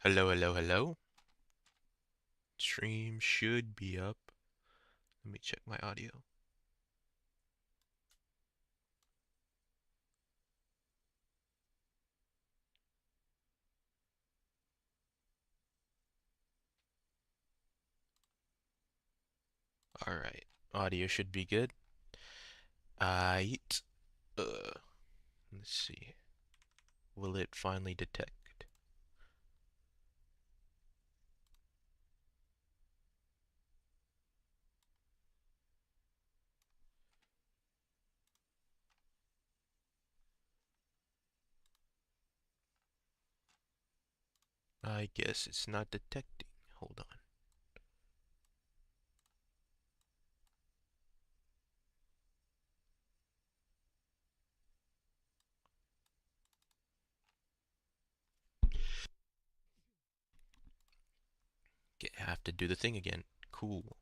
Hello, hello, hello. Stream should be up. Let me check my audio. All right, audio should be good. Aight. Let's see. Will it finally detect? I guess it's not detecting. Hold on. Okay, I have to do the thing again. Cool.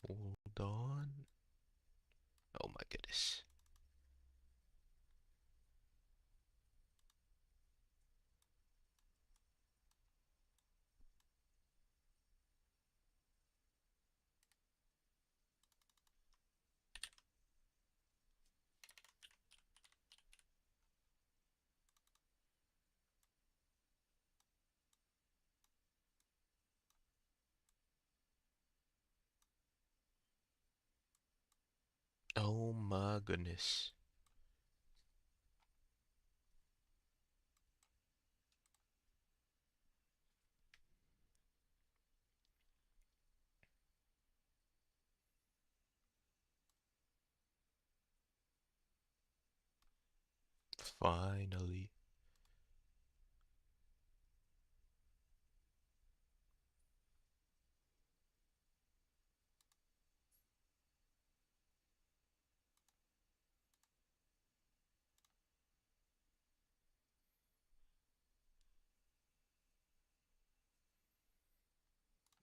Hold on. Oh my goodness. Oh my goodness. Finally.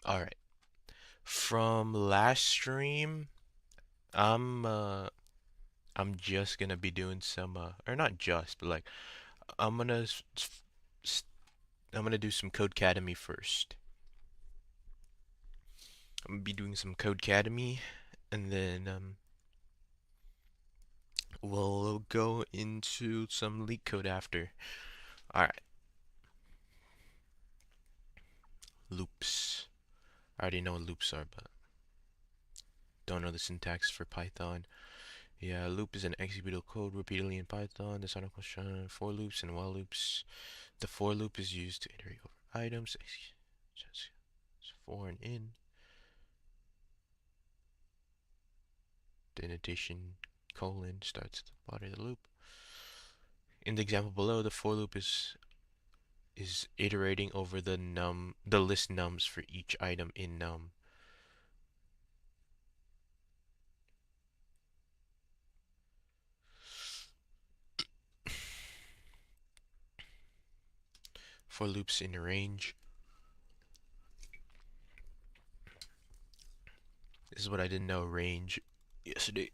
All right. From last stream, I'm uh I'm just gonna be doing some or not just, but like I'm gonna s- I'm gonna do some codecademy first. I'm gonna be doing some codecademy, and then we'll go into some leetcode after. All right, loops. I already know what loops are, but don't know the syntax for Python. Yeah, loop is an executable code repeatedly in Python. The final question: for loops and while loops. The for loop is used to iterate over items. Just for and in. The indentation colon starts at the body of the loop. In the example below, the for loop is iterating over the list nums for each item in num. For loops in range. This is what I didn't know range yesterday.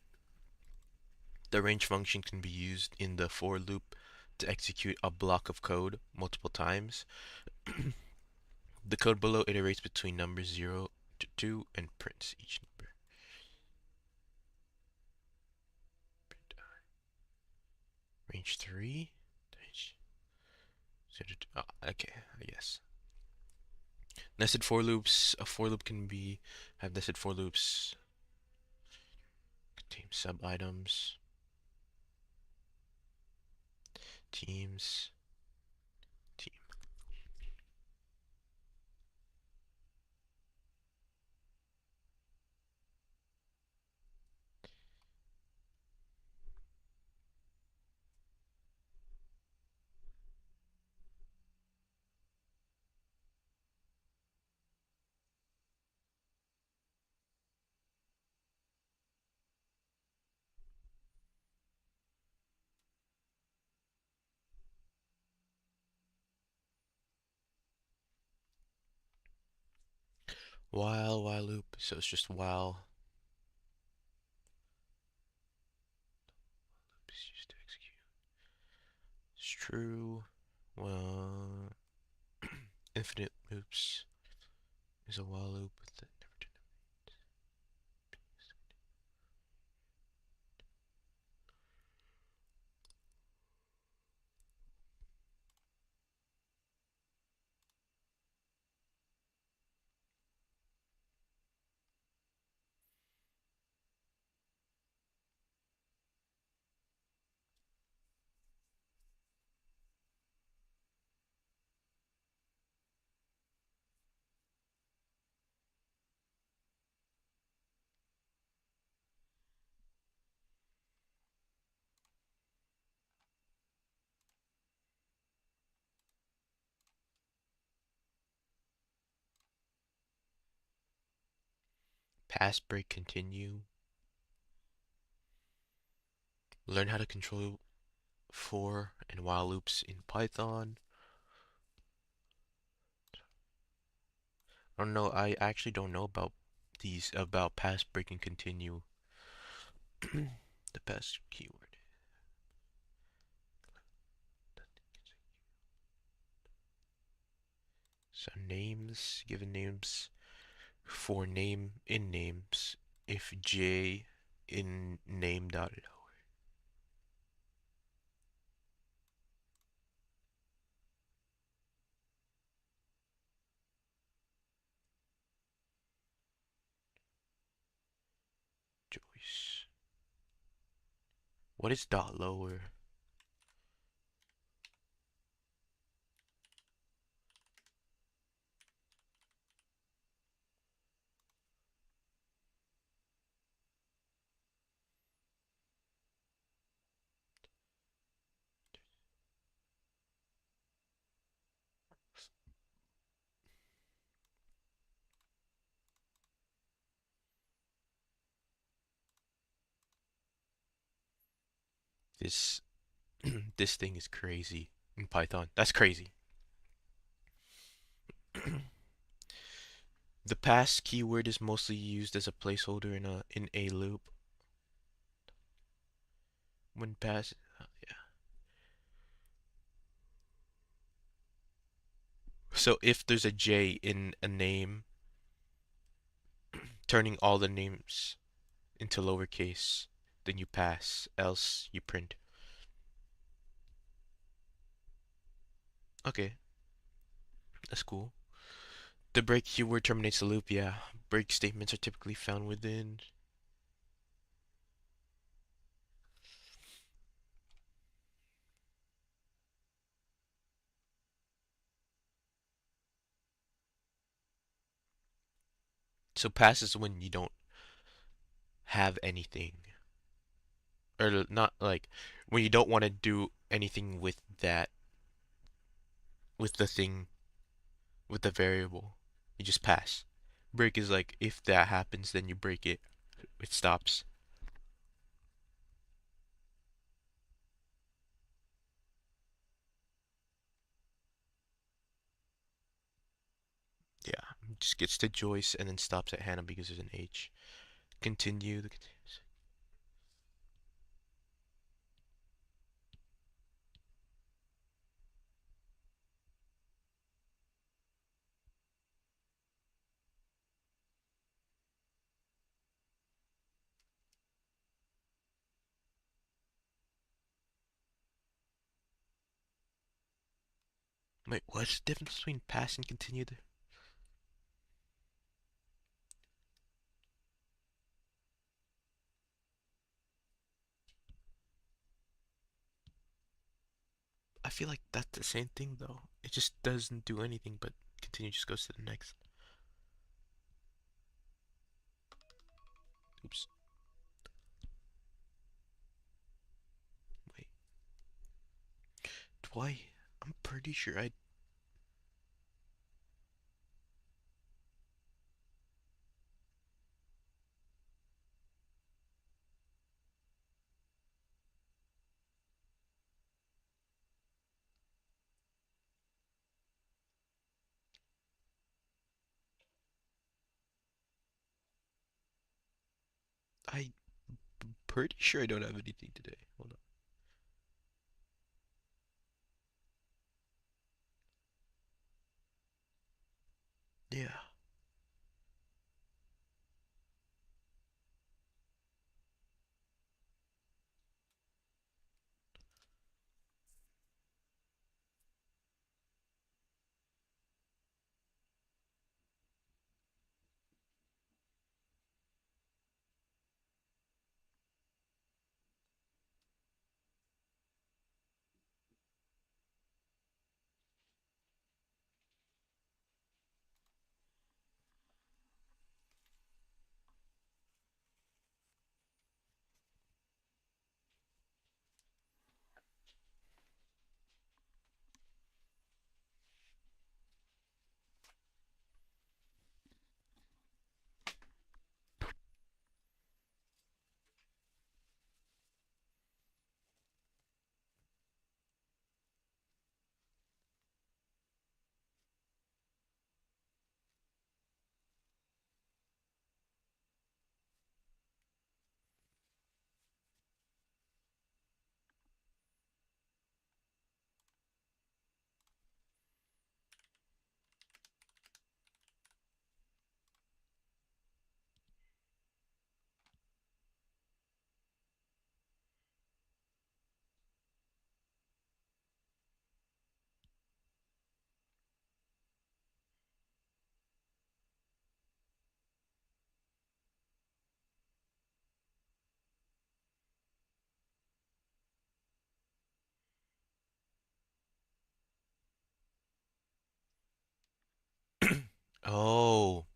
The range function can be used in the for loop to execute a block of code multiple times. The code below iterates between numbers 0 to 2 and prints each number. Range 3? Oh, okay, I guess. Nested for loops. A for loop can have nested for loops. Contain sub items. Teams. Team. while loop. So it's just while loop is used to execute. It's true. Well, infinite loops is a while loop with the never terminates. Pass, break, continue. Learn how to control for and while loops in Python. I don't know. I actually don't know about these about pass, break, and continue. The pass keyword. So names, given names for name in names. If J in name dotted over. Joyce. What is dot lower? This this thing is crazy in Python. That's crazy. The pass keyword is mostly used as a placeholder in a loop. When pass, yeah. So if there's a J in a name, turning all the names into lowercase, then you pass. Else you print. Okay, that's cool. The break keyword terminates the loop. Yeah, break statements are typically found within. So pass is when you don't have anything, or not like when you don't want to do anything with that, with the thing, with the variable. You just pass. Break is like if that happens, then you break it. It stops. Yeah, just gets to Joyce and then stops at Hannah because there's an H. Continue the continuous. Wait, what's the difference between pass and continue there? I feel like that's the same thing though. It just doesn't do anything but continue just goes to the next. Oops. Wait. Do I? I'm pretty sure I. pretty sure I don't have anything today. Hold on. Yeah. Oh,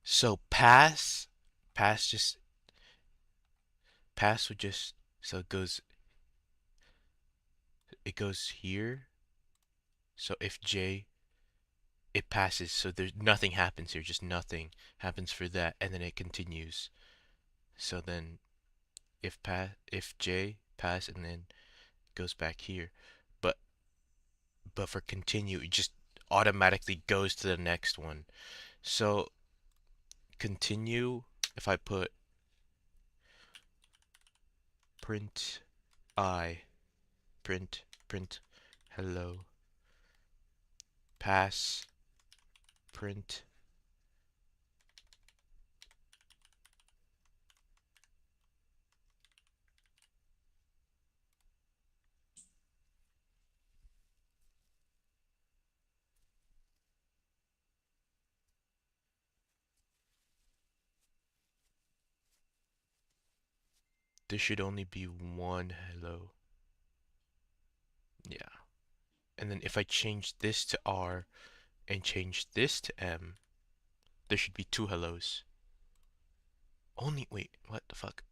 so pass just pass would just so it goes here. So if J it passes, so there's nothing happens here, just nothing happens for that, and then it continues. So then if J pass and then goes back here, but but for continue it just automatically goes to the next one. So continue if I put print I print hello pass print. There should only be one hello. Yeah. And then if I change this to R and change this to M, there should be two hellos. Only, wait, what the fuck?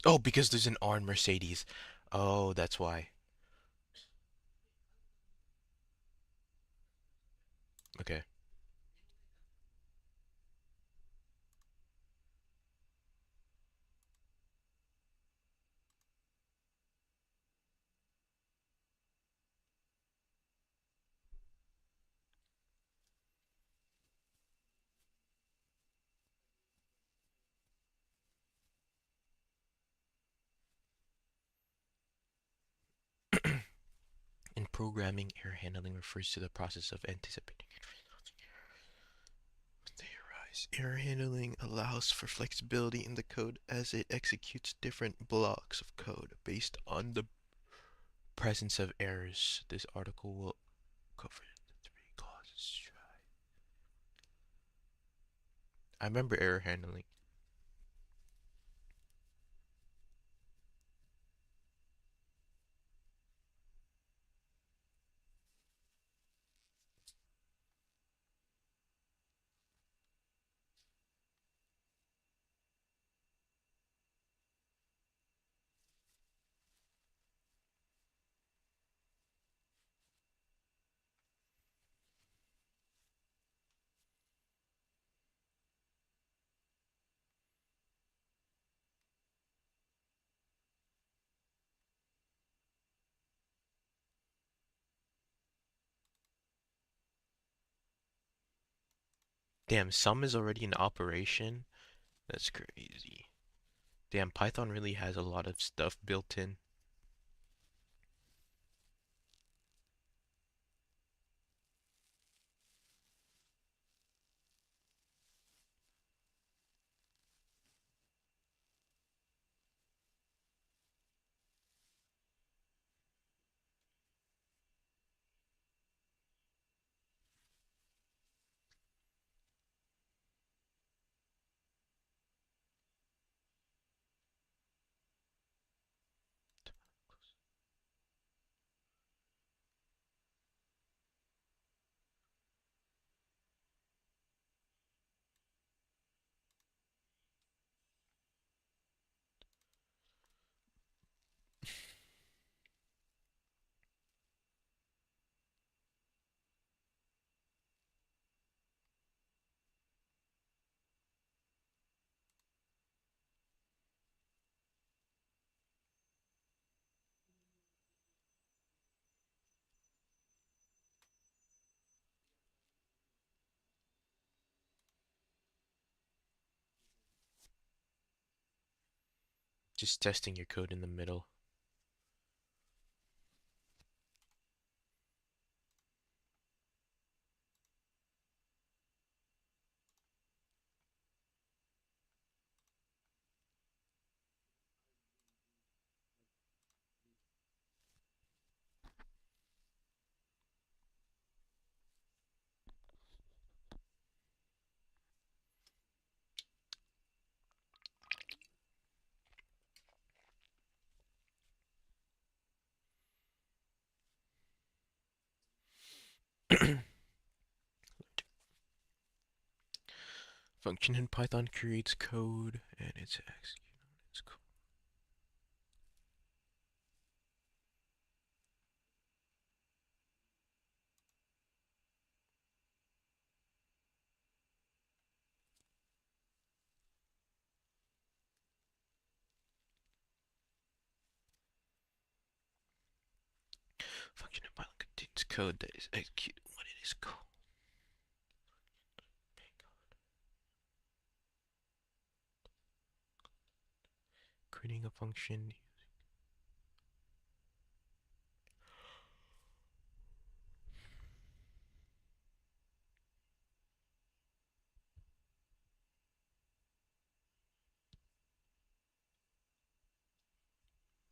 Oh, because there's an R in Mercedes. Oh, that's why. Okay. In programming, error handling refers to the process of anticipating when they arise. Error handling allows for flexibility in the code as it executes different blocks of code based on the presence of errors. This article will cover the three causes. I remember error handling. Damn, sum is already in operation. That's crazy. Damn, Python really has a lot of stuff built in. Just testing your code in the middle. Function in Python creates code and it's executed on its code. Function in Python contains code that is executed when it is called. Creating a function.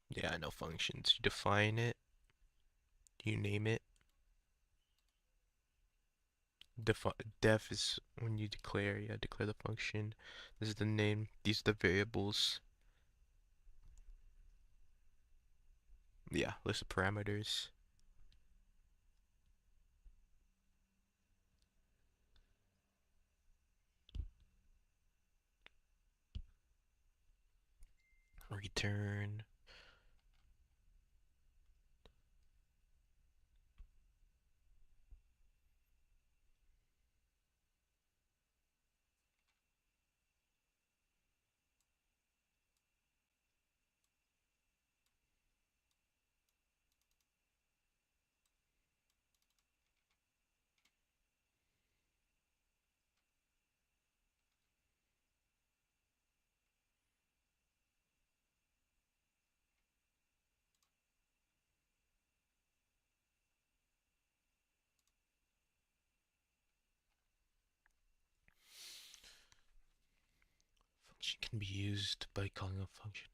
Yeah, I know functions. You define it, you name it. Def is when you declare, yeah, declare the function. This is the name, these are the variables. Yeah, list of parameters. Return. Function can be used by calling a function.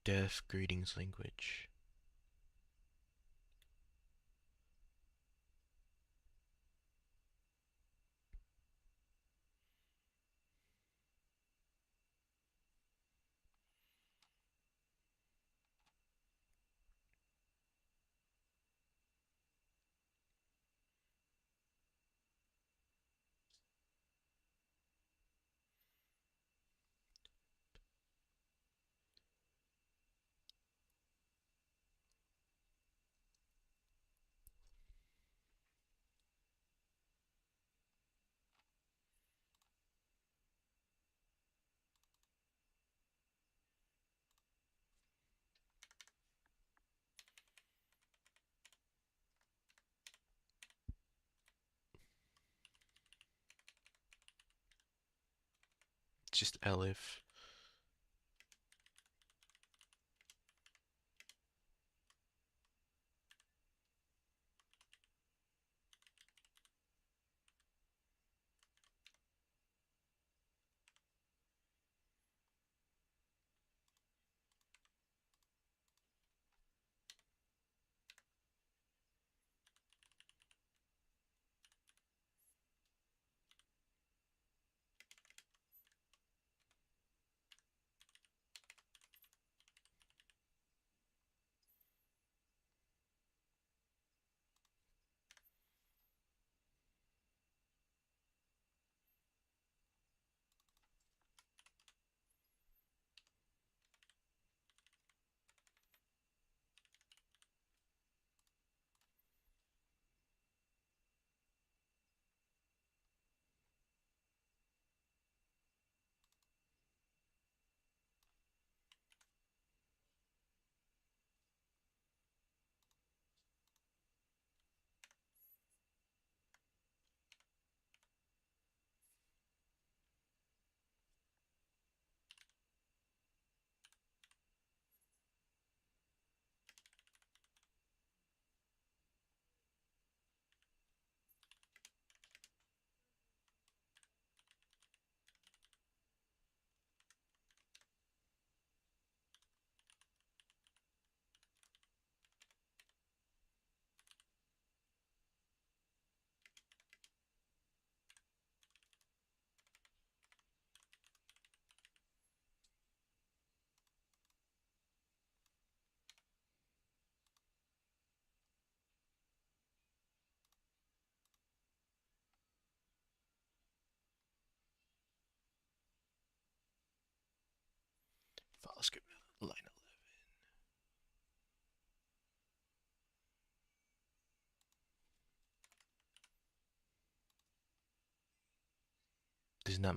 Deaf greetings language. It's just elif. File script line 11. Does not.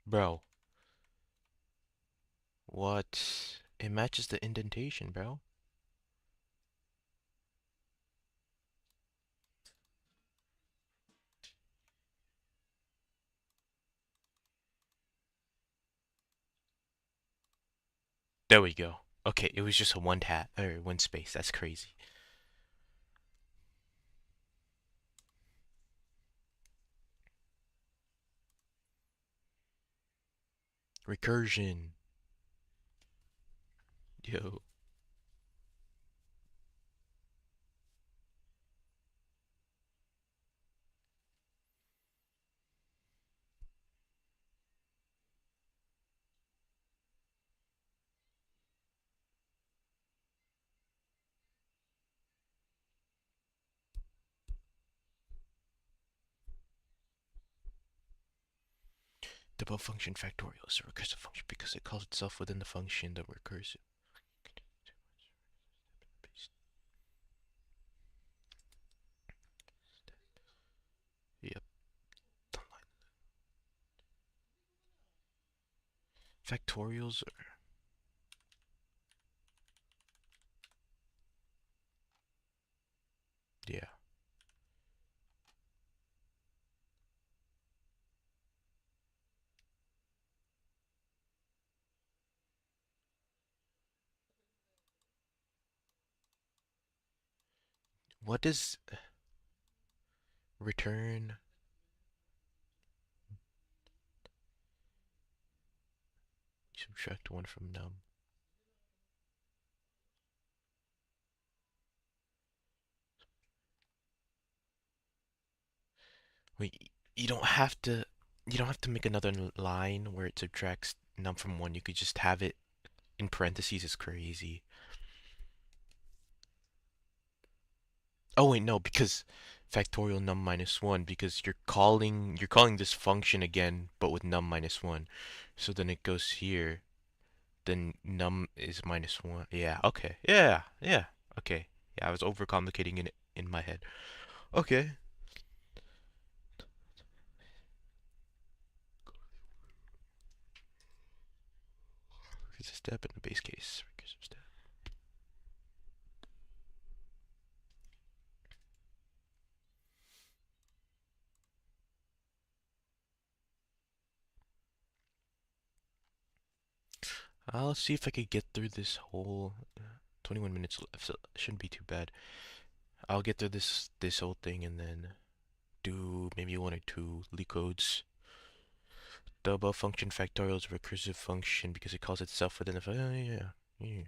Bro, what? It matches the indentation, bro. There we go. Okay, it was just a one tab or one space. That's crazy. Recursion. Yo. Double function factorial is a recursive function because it calls itself within the function that recursive. Yep. Factorials are. Yeah. What does return? Subtract one from num. Wait, you don't have to. You don't have to make another line where it subtracts num from one. You could just have it in parentheses. It's crazy. Oh wait, no, because factorial num minus one, because you're calling this function again, but with num minus one. So then it goes here. Then num is minus one. Yeah, okay. Yeah, yeah. Okay. Yeah, I was overcomplicating it in my head. Okay. Recursive step in the base case. Recursive step. I'll see if I could get through this whole 21 minutes left, so it shouldn't be too bad. I'll get through this whole thing and then do maybe one or two leetcodes. The above function factorial is a recursive function because it calls itself within the oh, yeah, yeah.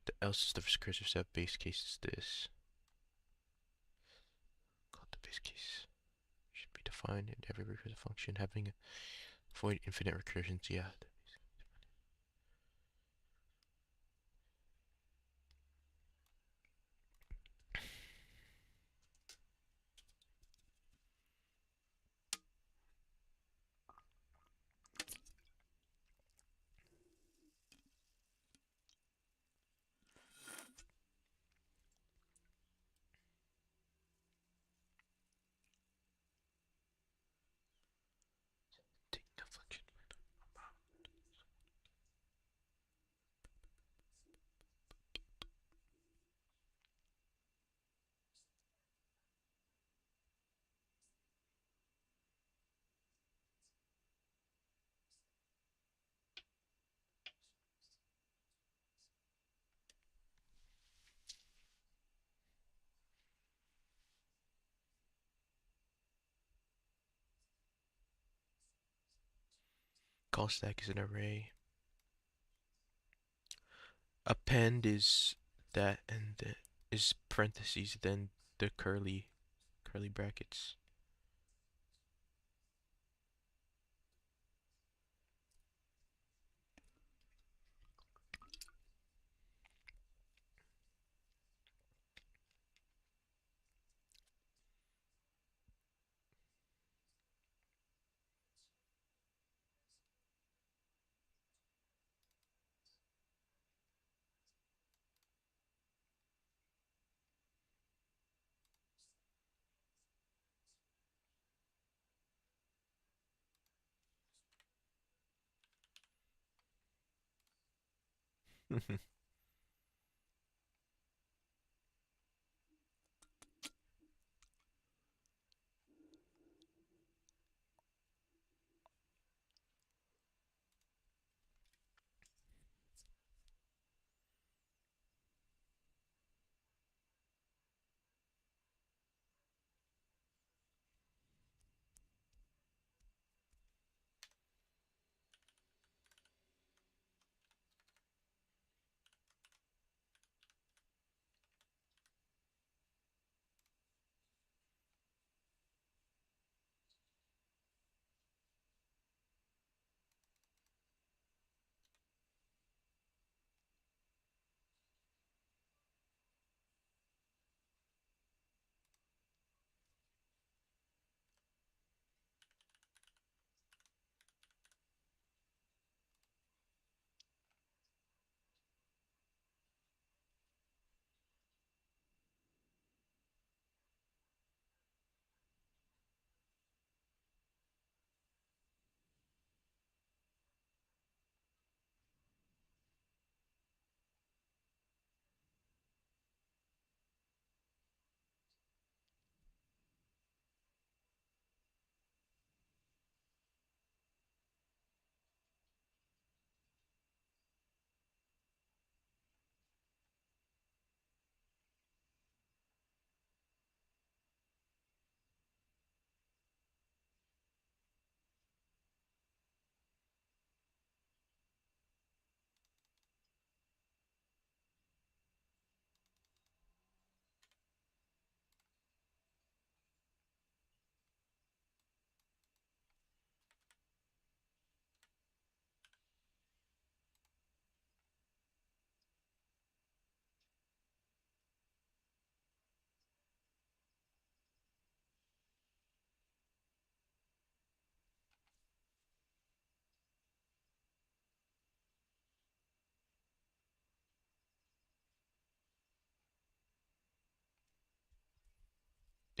The else is the recursive step. Base case is this. Called the base case. Should be defined in every recursive function having avoid infinite recursions. Yeah. Take the function. Call stack is an array. Append is that and the is parentheses then the curly brackets.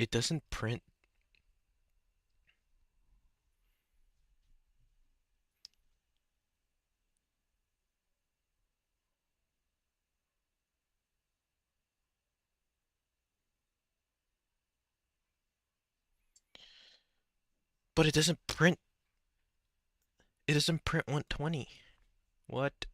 It doesn't print. But it doesn't print. It doesn't print 120. What?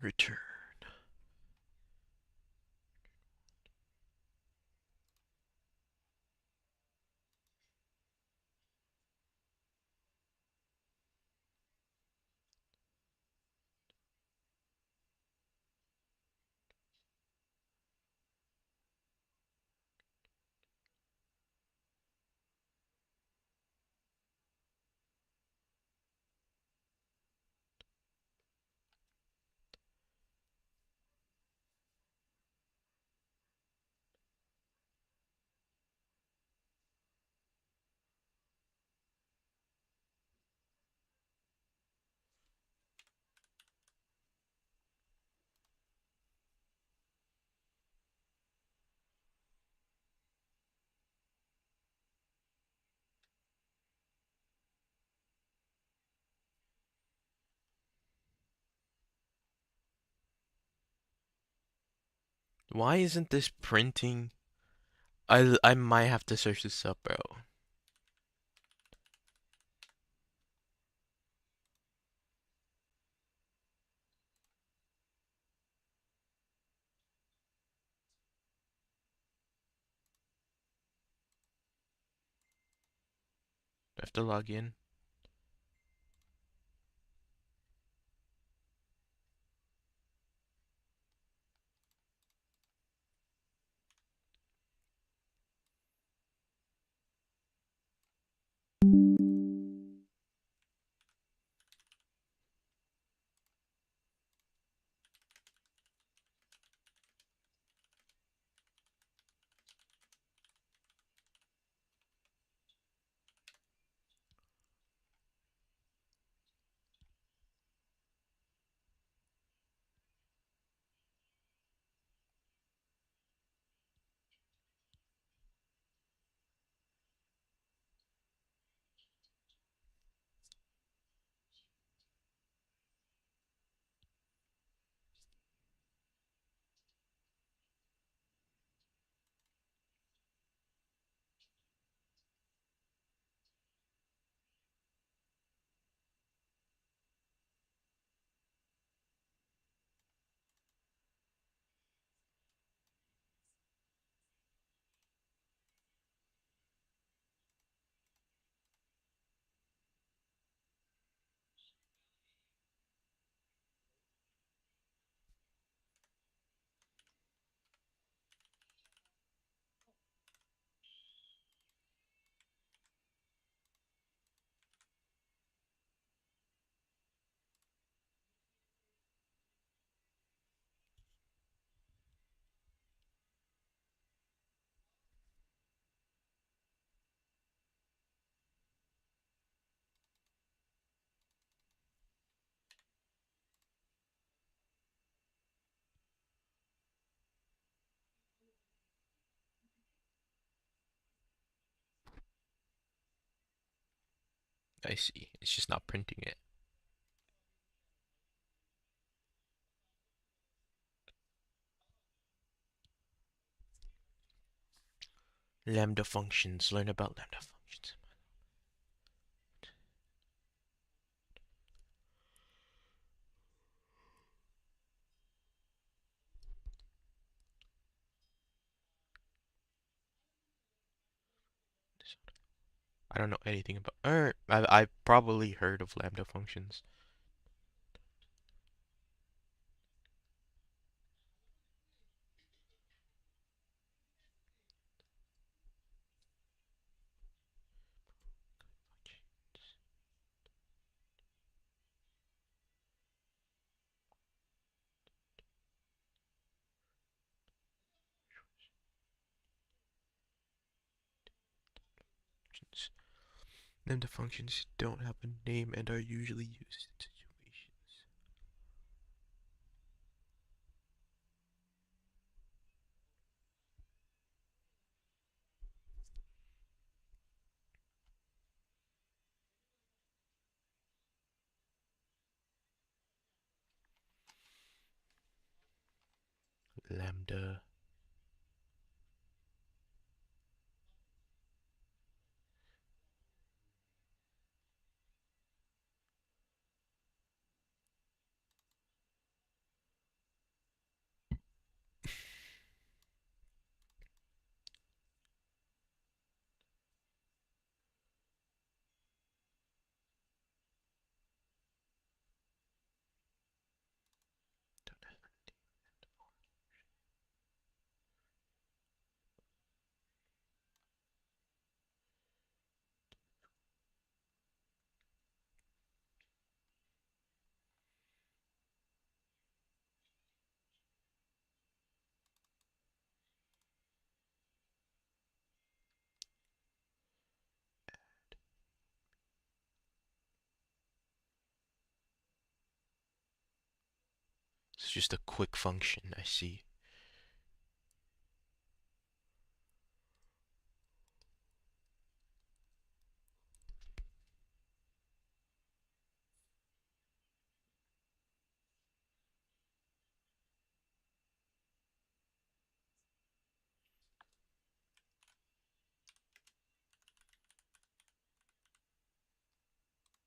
Return. Why isn't this printing? I might have to search this up, bro. I have to log in. I see. It's just not printing it. Lambda functions. Learn about lambda functions. I don't know anything about. I probably heard of lambda functions. Lambda functions don't have a name and are usually used in situations. Lambda. It's just a quick function, I see.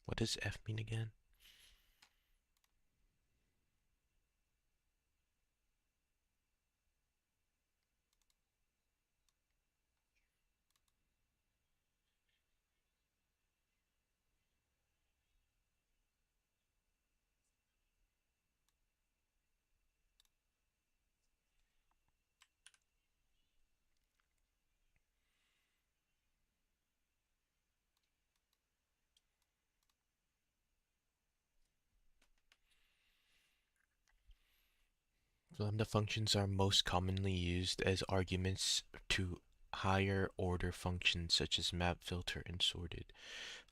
What does F mean again? Lambda functions are most commonly used as arguments to higher order functions such as map, filter, and sorted.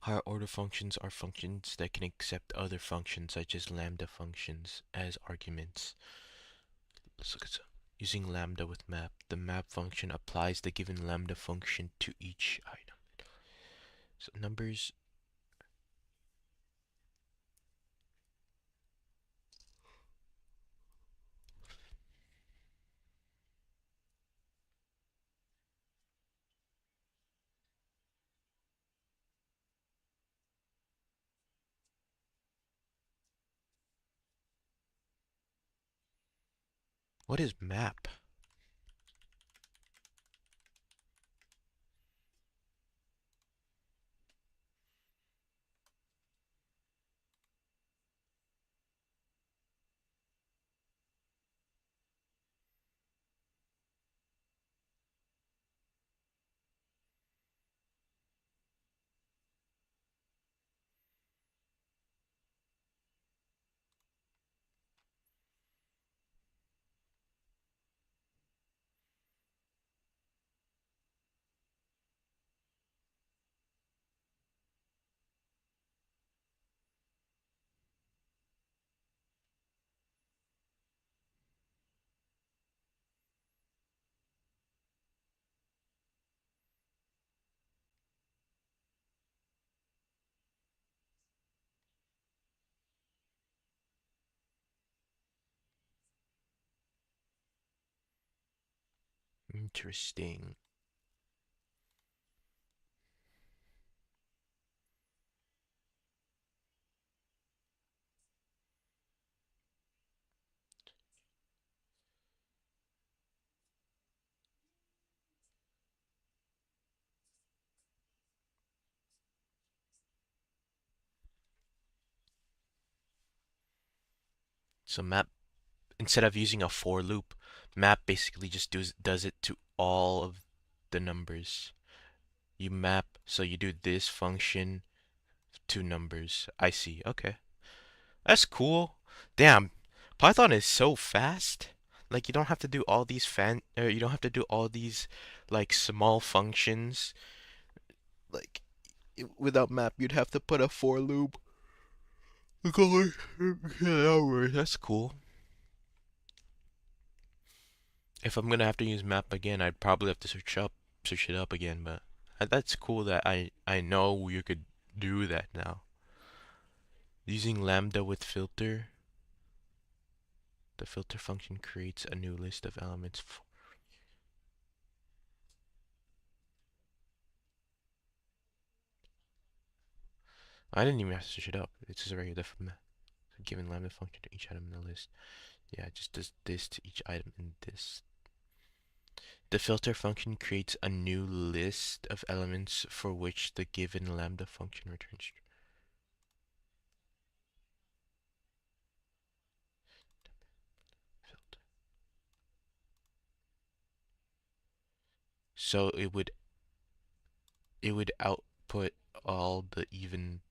Higher order functions are functions that can accept other functions such as lambda functions as arguments. Let's look at some. Using lambda with map, the map function applies the given lambda function to each item. So numbers. What is map? Interesting. So map, instead of using a for loop, map basically just does it to all of the numbers. You map, so you do this function to numbers. I see. Okay. That's cool. Damn, Python is so fast. Like you don't have to do all these you don't have to do all these like small functions. Like without map, you'd have to put a for loop. Okay, that works. That's cool. If I'm gonna have to use map again, I'd probably have to search it up again. But that's cool that I know you could do that now. Using lambda with filter, the filter function creates a new list of elements. I didn't even have to search it up. It's just a regular given lambda function to each item in the list. Yeah, it just does this to each item in this. The filter function creates a new list of elements for which the given lambda function returns. Filter. So it would output all the even.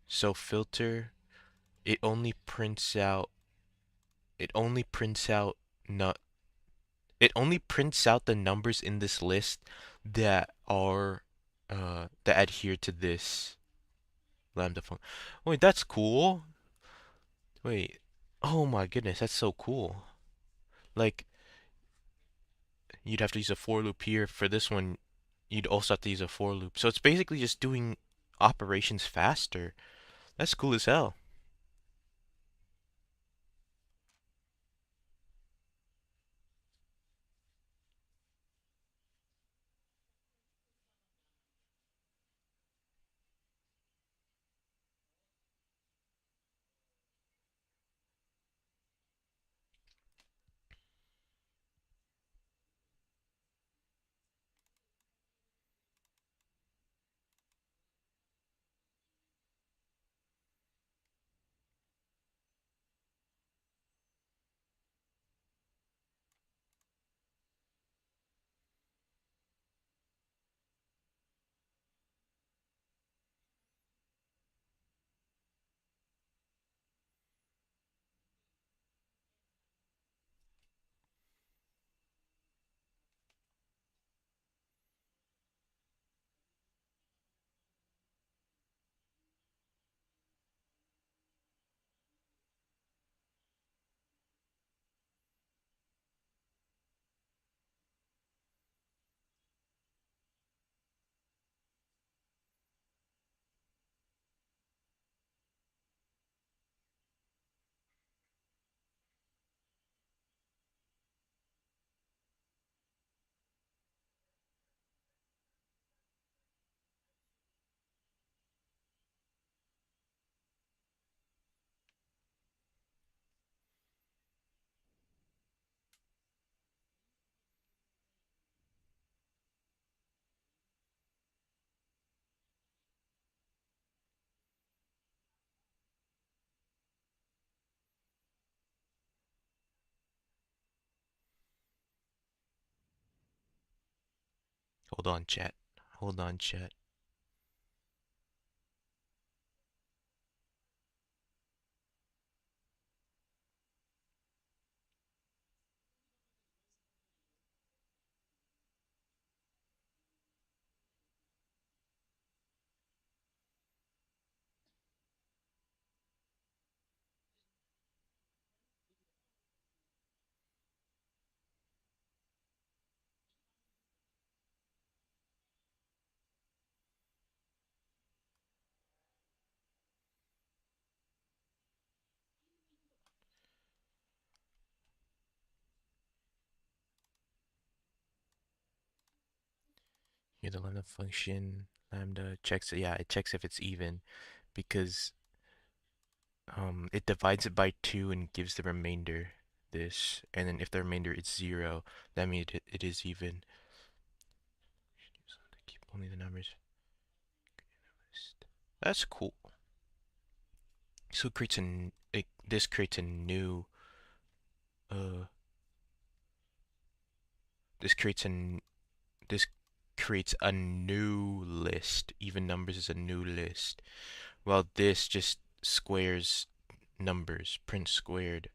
So filter, it only prints out it only prints out not it only prints out the numbers in this list that are that adhere to this lambda function. Wait, that's cool. Wait. Oh my goodness, that's so cool. Like you'd have to use a for loop here for this one. You'd also have to use a for loop. So it's basically just doing operations faster. That's cool as hell. Hold on, chat. Hold on, chat. Here, the lambda function, lambda checks, yeah, it checks if it's even because it divides it by 2 and gives the remainder this, and then if the remainder is 0, that means it is even. Keep only the numbers. That's cool. So it creates this creates a new uh this creates an this creates a new list. Even numbers is a new list. Well, this just squares numbers, print squared.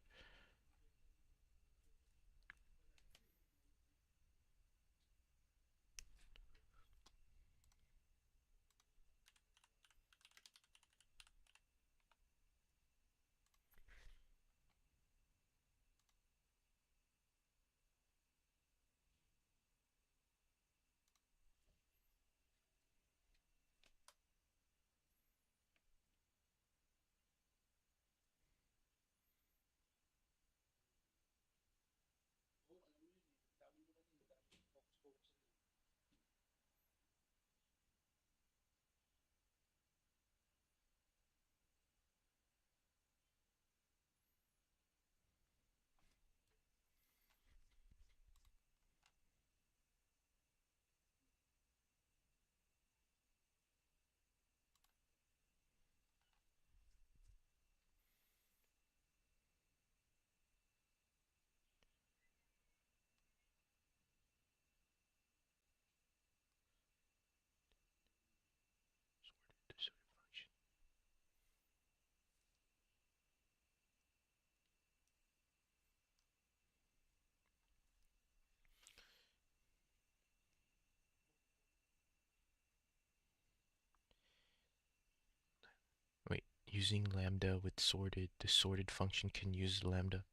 Using lambda with sorted, the sorted function can use lambda.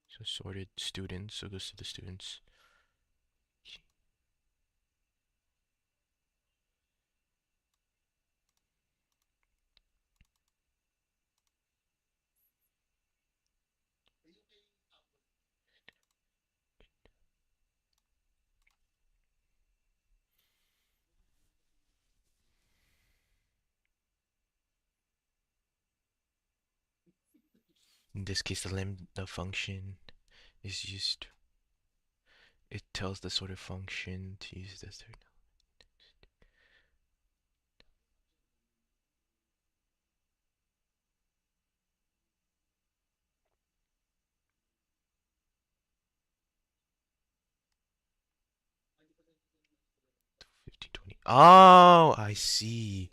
So sorted students, so it goes to the students. In this case, the lambda function is used. It tells the sorted function to use the third. 1520. Oh, I see.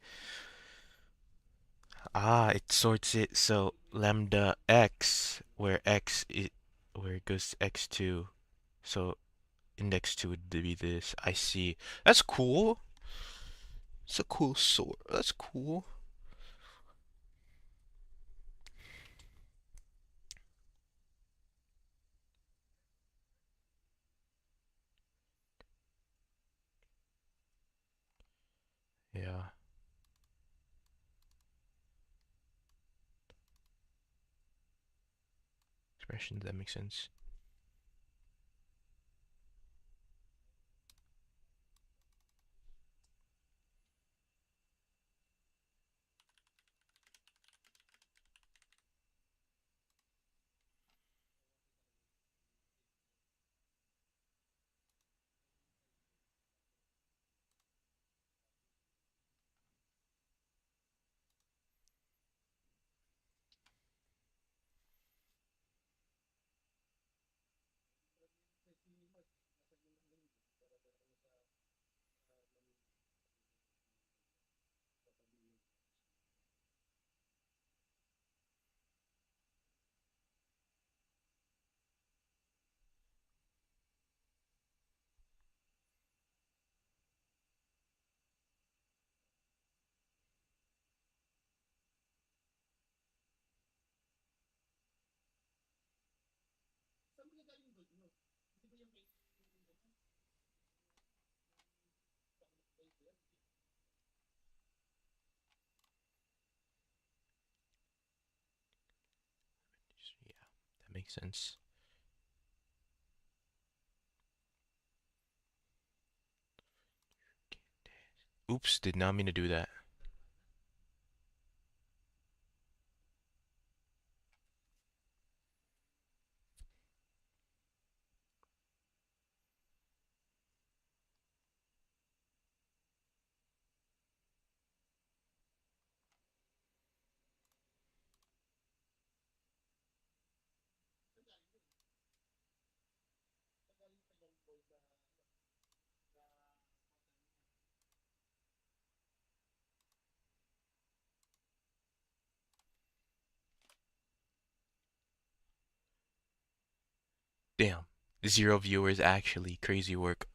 It sorts it so lambda x, where it goes to x2. So index 2 would be this. I see. That's cool. It's a cool sort. That's cool. Yeah. Expressions, that makes sense. Yeah, that makes sense. Oops, did not mean to do that. Damn. 0 viewers, actually. Crazy work.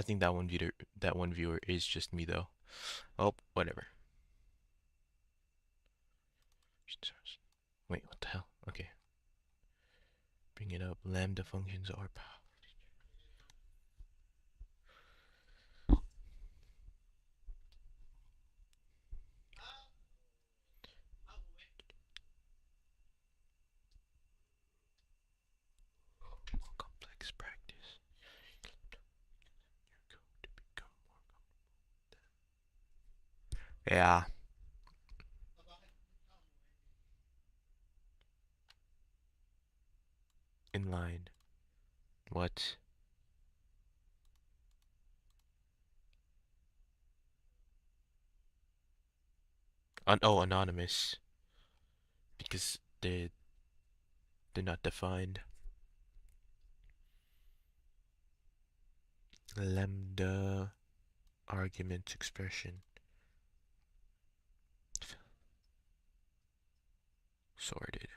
I think that one viewer is just me though. Oh, whatever. Wait, what the hell? Okay. Bring it up. Lambda functions are powerful. More complex practice. Yeah. Inline. What? Oh, anonymous. Because they're not defined. Lambda argument expression. Sorted.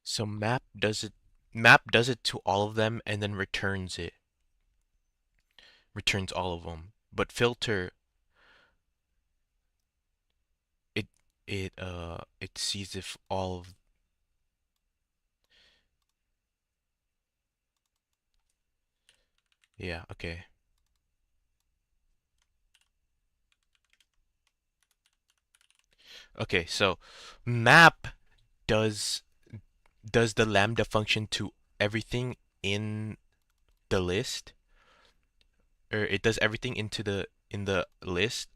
So map does it to all of them and then returns all of them. But filter it it sees if all of yeah, okay. Okay, so map does does the lambda function to everything in the list, or it does everything into the in the list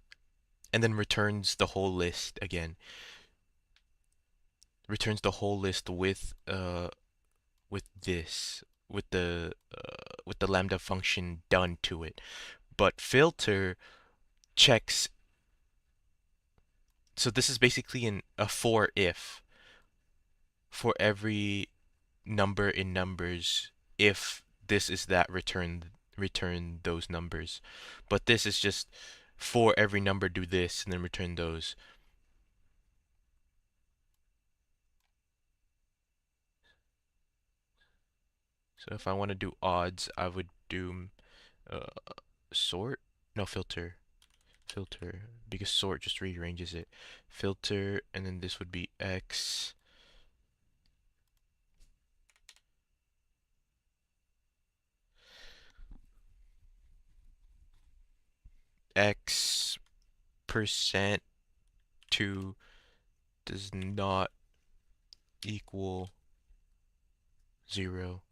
and then returns the whole list again. Returns the whole list with this with the lambda function done to it. But filter checks, so this is basically a for if for every number in numbers. If this is that, return those numbers. But this is just for every number do this and then return those. So if I want to do odds, I would do uh, sort, no, filter, because sort just rearranges it. Filter, and then this would be x percent 2 does not equal 0.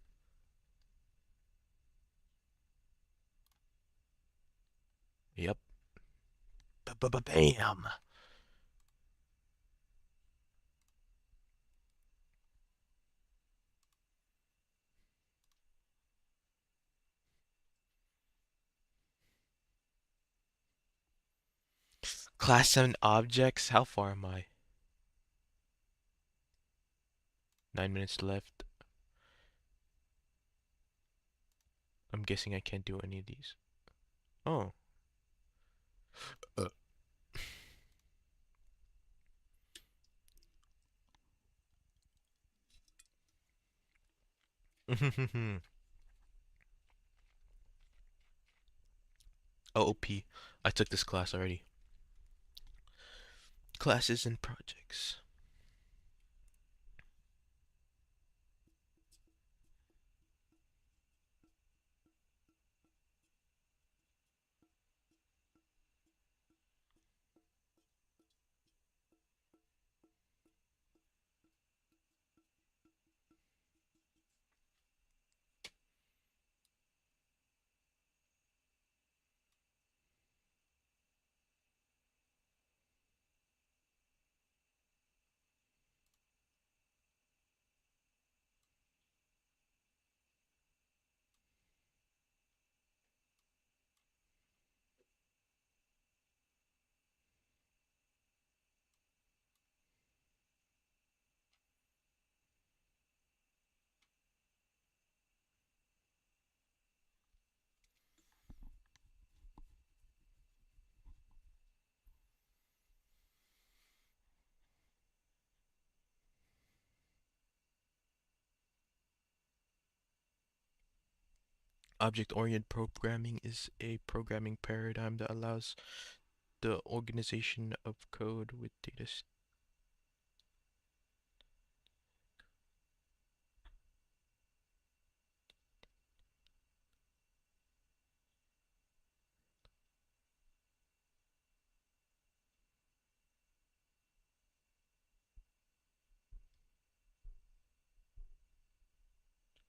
Yep. Bam. Class 7 objects. How far am I? 9 minutes left. I'm guessing I can't do any of these. Oh. Uh. OOP. I took this class already. Classes and projects. Object-oriented programming is a programming paradigm that allows the organization of code with data.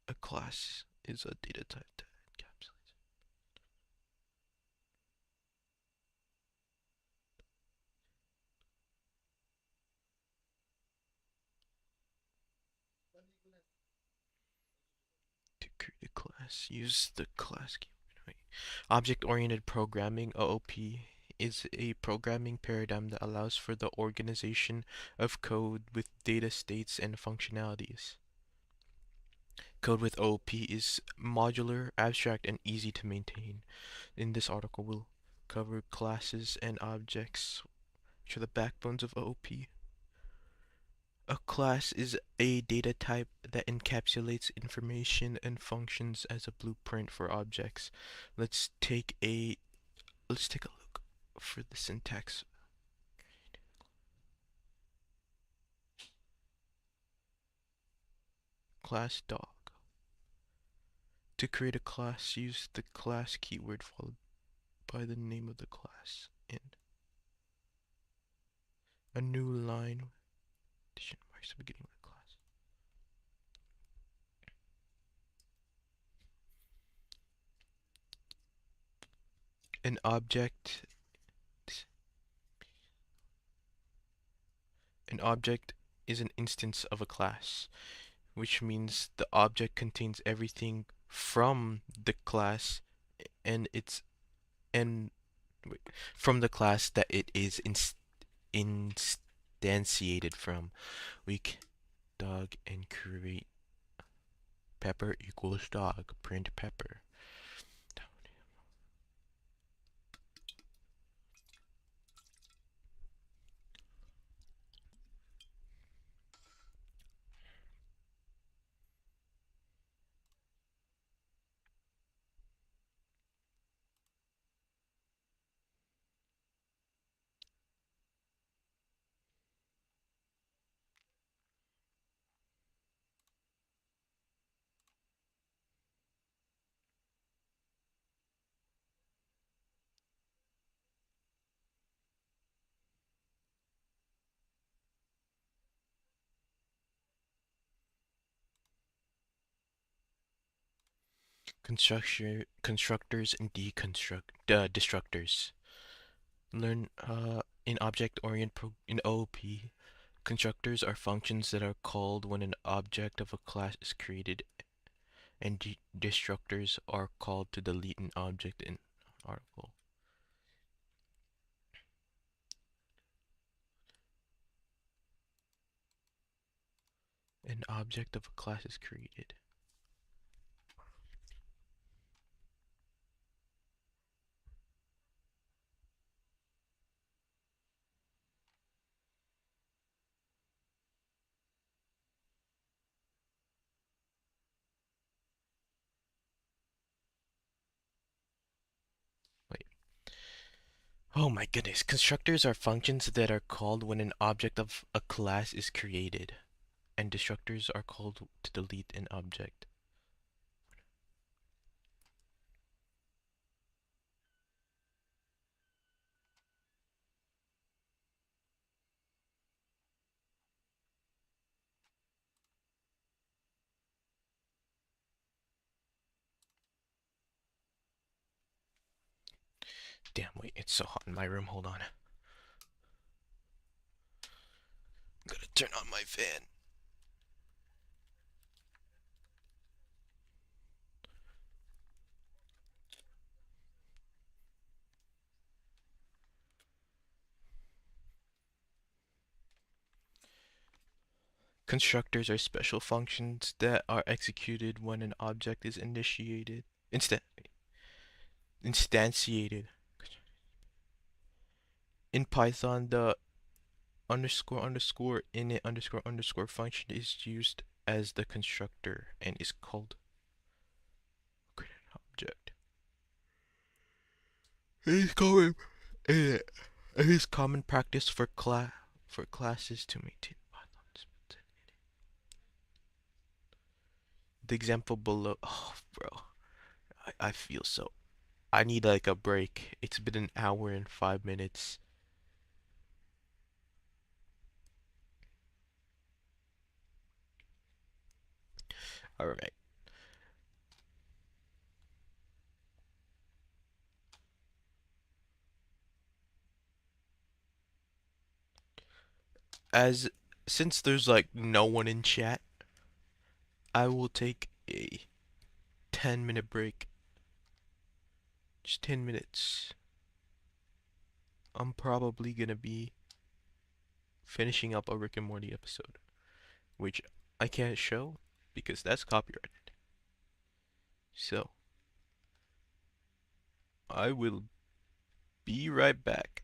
A class is a data type that encapsulates. To create a class, use the class keyword. Object-oriented programming (OOP) is a programming paradigm that allows for the organization of code with data states and functionalities. Code with OOP is modular, abstract, and easy to maintain. In this article, we'll cover classes and objects, which are the backbones of OOP. A class is a data type that encapsulates information and functions as a blueprint for objects. Let's take a look for the syntax. Class dog. To create a class, use the class keyword followed by the name of the class in a new line. Addition marks the beginning of the class. An object. An object is an instance of a class, which means the object contains everything from the class and its and wait, from the class that it is instantiated from. We can dog and create pepper equals dog, print pepper. Constructors and destructors. Learn in in OOP, constructors are functions that are called when an object of a class is created, and destructors are called to delete an object in article. An object of a class is created. Wait. Oh my goodness. Constructors are functions that are called when an object of a class is created, and destructors are called to delete an object. Damn, wait, it's so hot in my room. Hold on. I'm gonna turn on my fan. Constructors are special functions that are executed when an object is instantiated. In Python, the underscore init underscore function is used as the constructor and is called create an object. It is common, it is common practice for classes to maintain Python. The example below. Oh, bro, I feel so. I need like a break. It's been an hour and 5 minutes. All right. As since there's like no one in chat, I will take a 10-minute break. Just 10 minutes. I'm probably gonna be finishing up a Rick and Morty episode, which I can't show because that's copyrighted. So, I will be right back.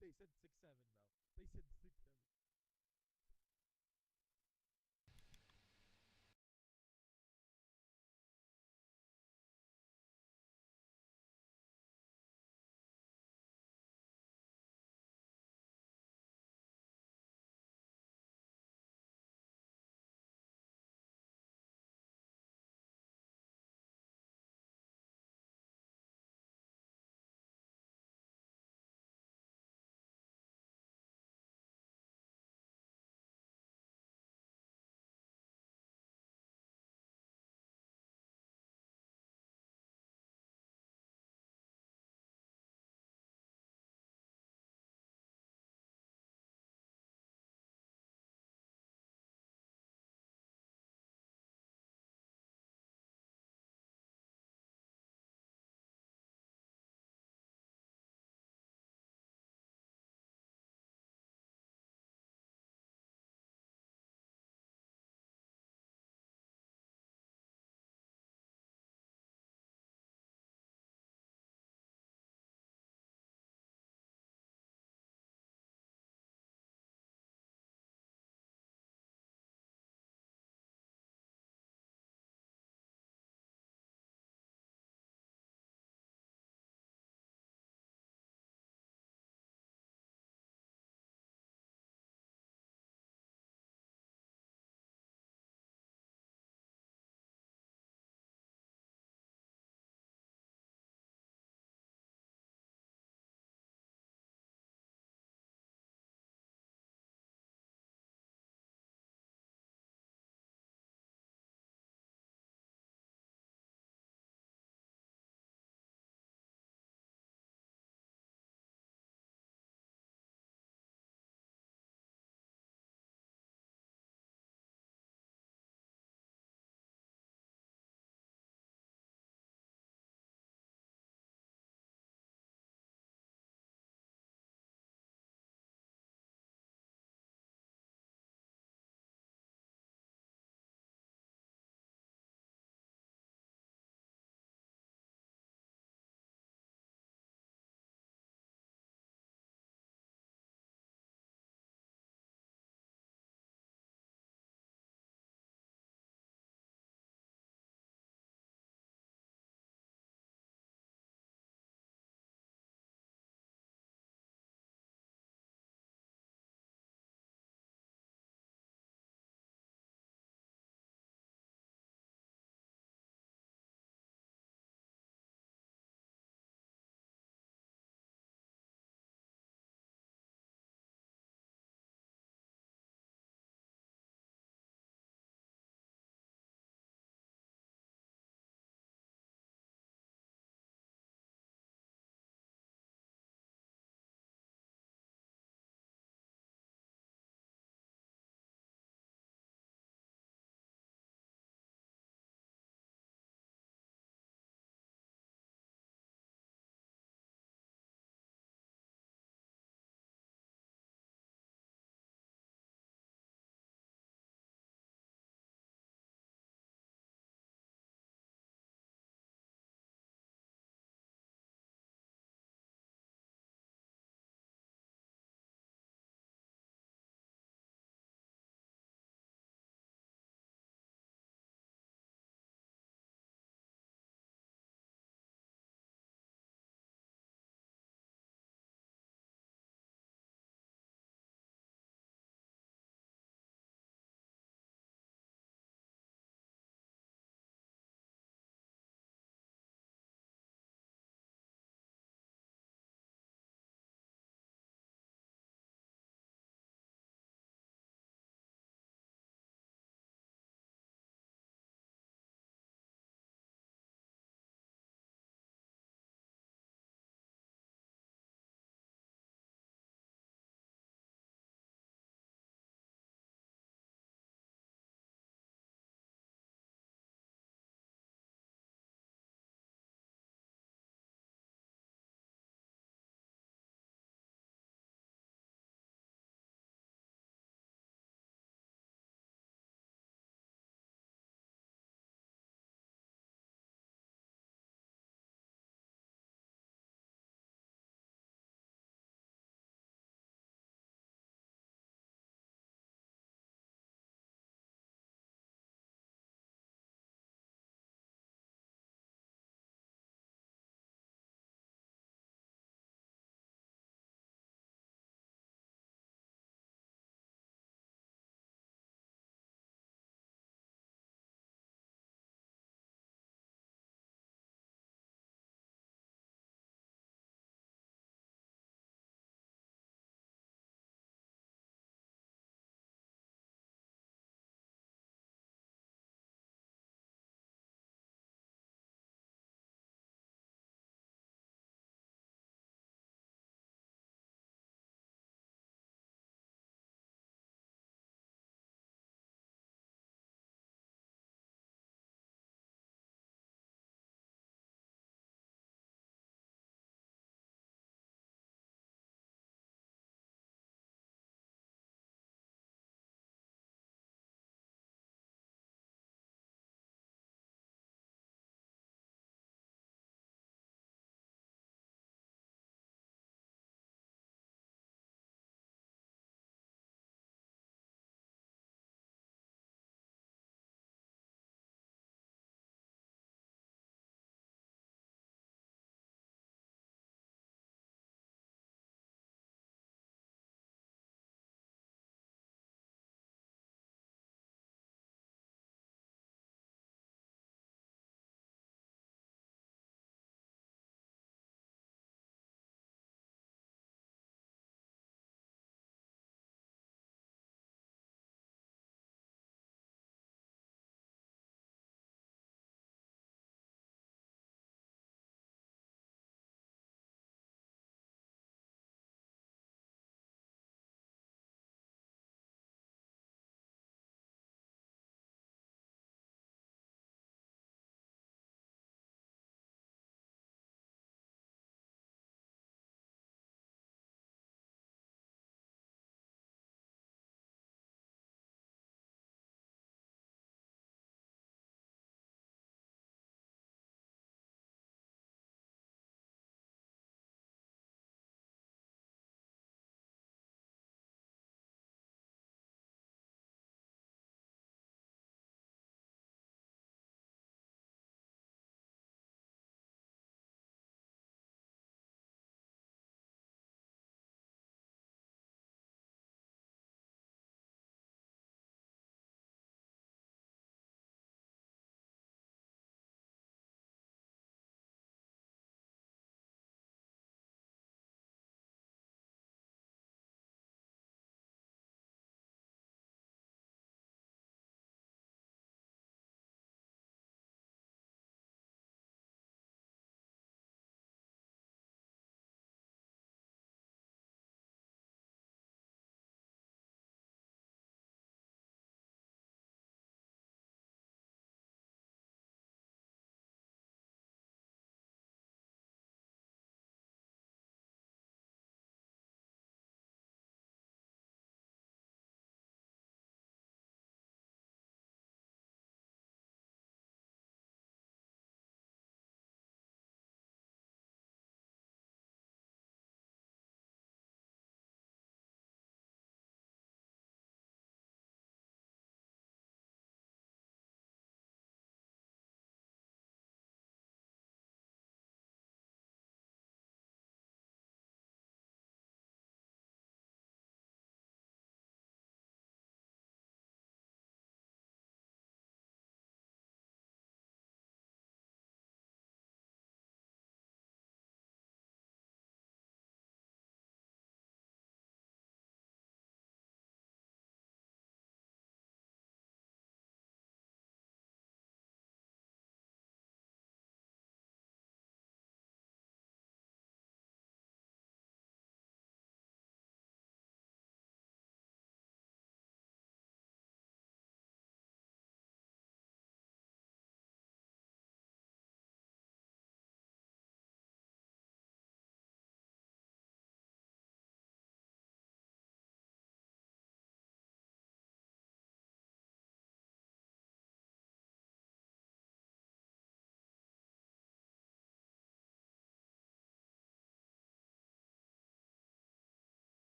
They said 6-7, bro. They said 6-7.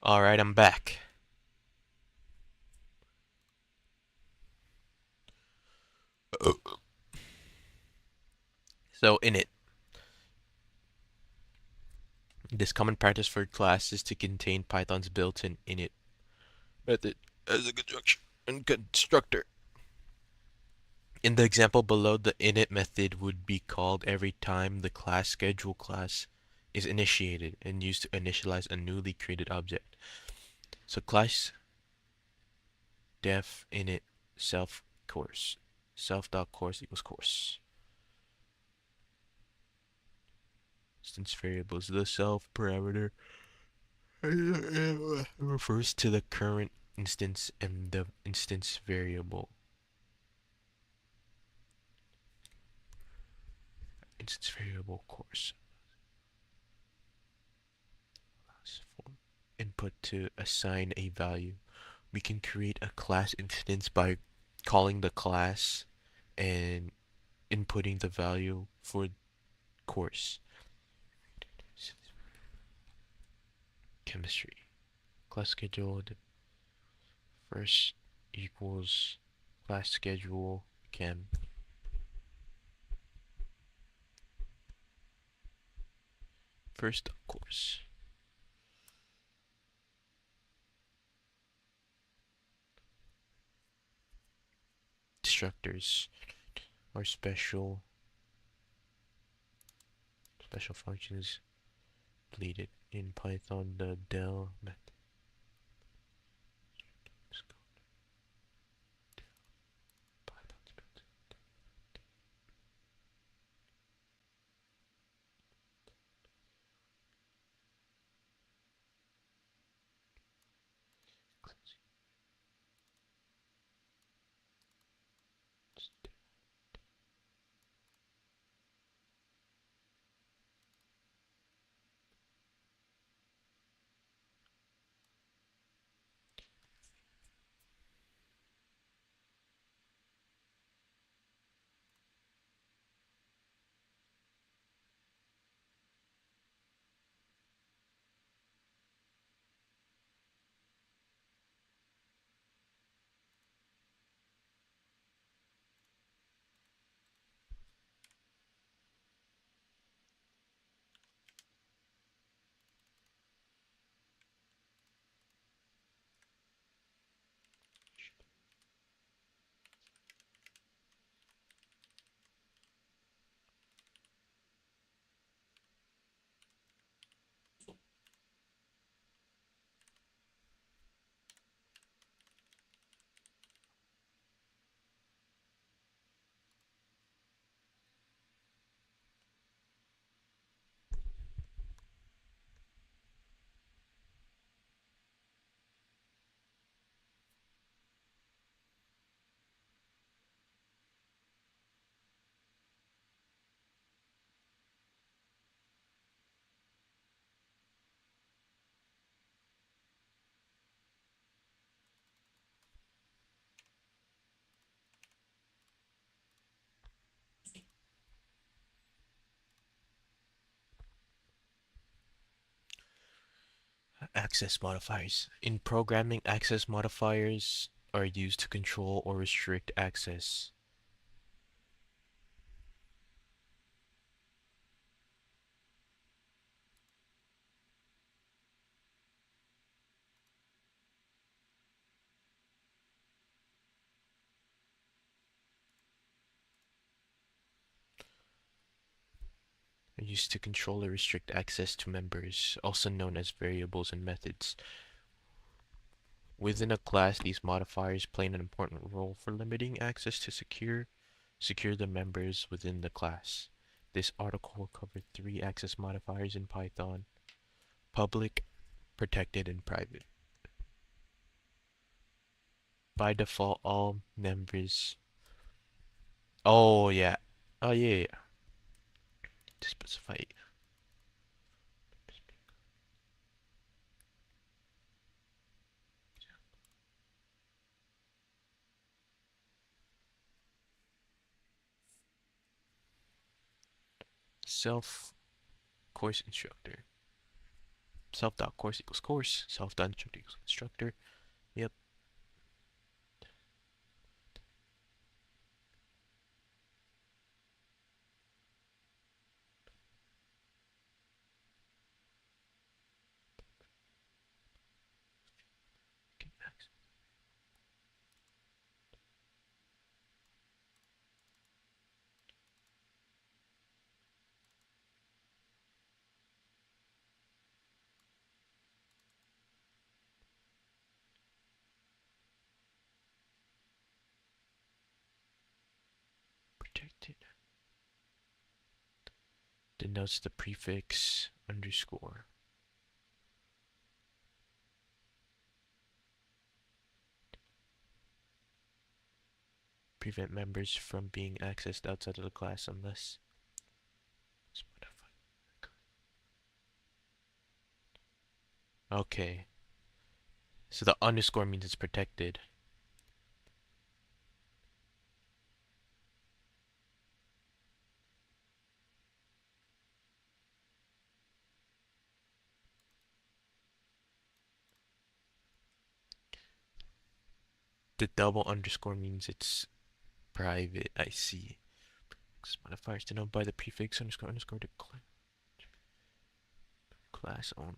Alright, I'm back. So init. This common practice for classes to contain Python's built-in init method as a constructor. In the example below, the init method would be called every time the class schedule class is initiated and used to initialize a newly created object. So class def init self course. Self.course equals course. Instance variables. The self parameter refers to the current instance and the instance variable. Instance variable course. Input to assign a value. We can create a class instance by calling the class and inputting the value for course. Chemistry. Class scheduled first equals class schedule chem. First course. Destructors are special functions deleted in Python. The del method. Access modifiers. In programming, access modifiers are used to control or restrict access. Are used to control or restrict access to members, also known as variables and methods. Within a class, these modifiers play an important role for limiting access to secure the members within the class. This article will cover 3 access modifiers in Python: public, protected, and private. By default, all members. Oh yeah. Oh yeah, yeah. To specify self course instructor. Self.course equals course. Self.instructor equals instructor. Yep. Okay, next. Protected. Denotes the prefix underscore. Prevent members from being accessed outside of the class unless okay. So the underscore means it's protected. The double underscore means it's private. I see. Modifiers denoted by the prefix underscore underscore to class only.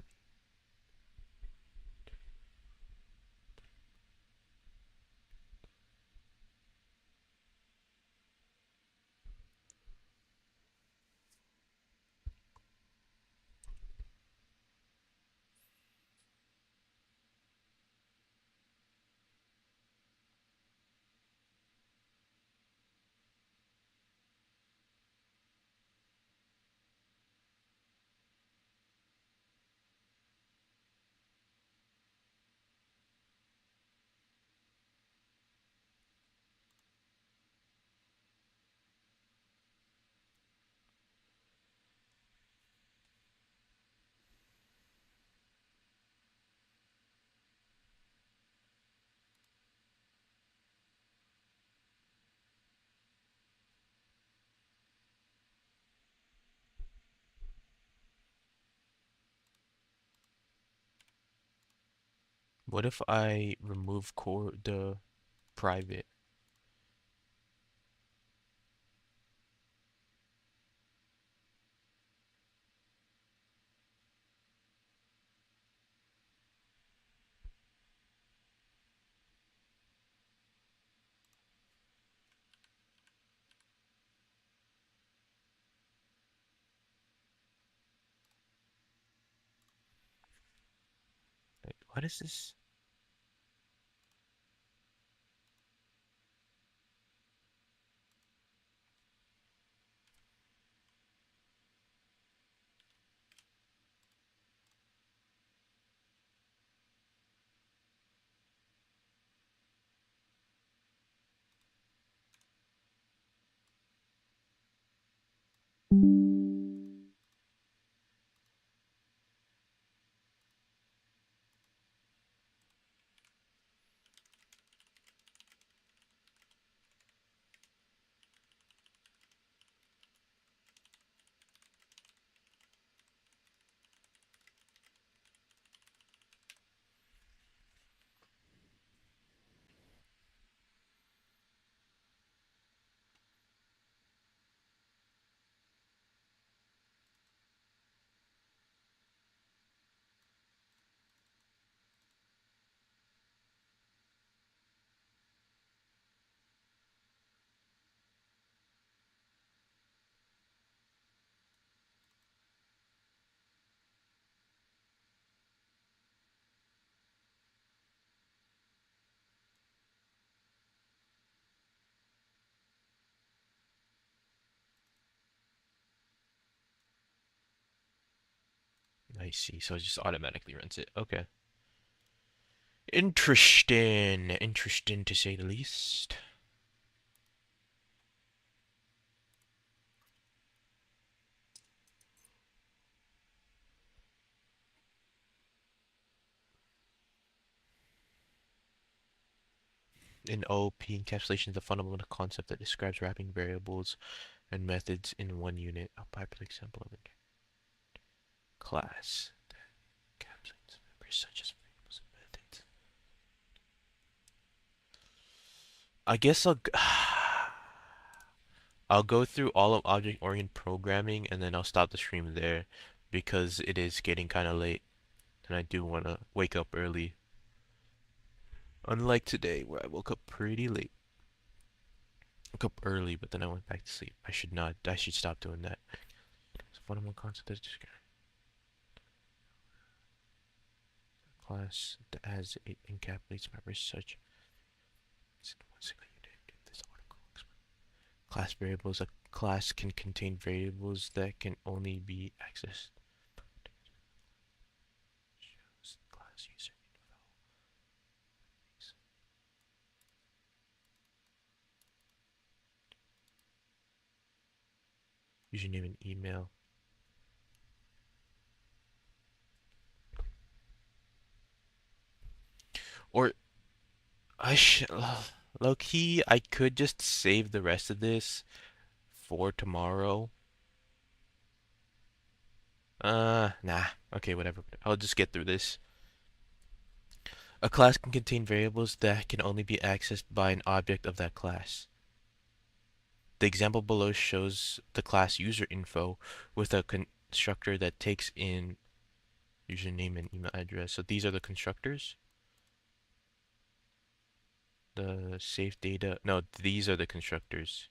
What if I remove core the private? Wait, what is this? I see. So it just automatically runs it. Okay. Interesting. Interesting to say the least. In OP, encapsulation is the fundamental concept that describes wrapping variables and methods in one unit. A popular example of it. Class. such as variables and methods. I guess I'll go through all of object-oriented programming and then I'll stop the stream there because it is getting kind of late and I do want to wake up early. Unlike today where I woke up pretty late. Woke up early, but then I went back to sleep. I should not. I should stop doing that. So fundamental concept is class that has it encapsulates members such as one single unit in this article. Class variables. A class can contain variables that can only be accessed. Shows class user info. Username and email. Or I should low key. I could just save the rest of this for tomorrow. Nah. Okay, whatever. I'll just get through this. A class can contain variables that can only be accessed by an object of that class. The example below shows the class user info with a constructor that takes in username and email address. So these are the constructors. The safe data. No, these are the constructors.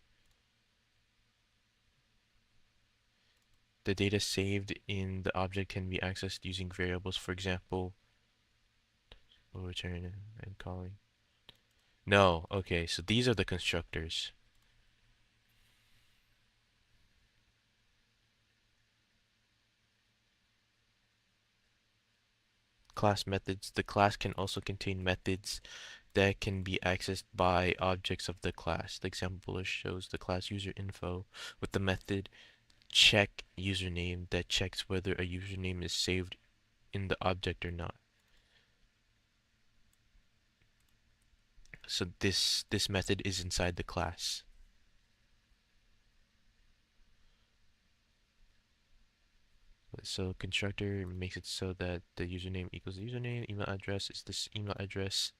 The data saved in the object can be accessed using variables. For example, will return and calling. No, okay, so these are the constructors. Class methods. The class can also contain methods that can be accessed by objects of the class. The example below shows the class user info with the method check username that checks whether a username is saved in the object or not. So this method is inside the class. So constructor makes it so that the username equals the username, email address is this email address.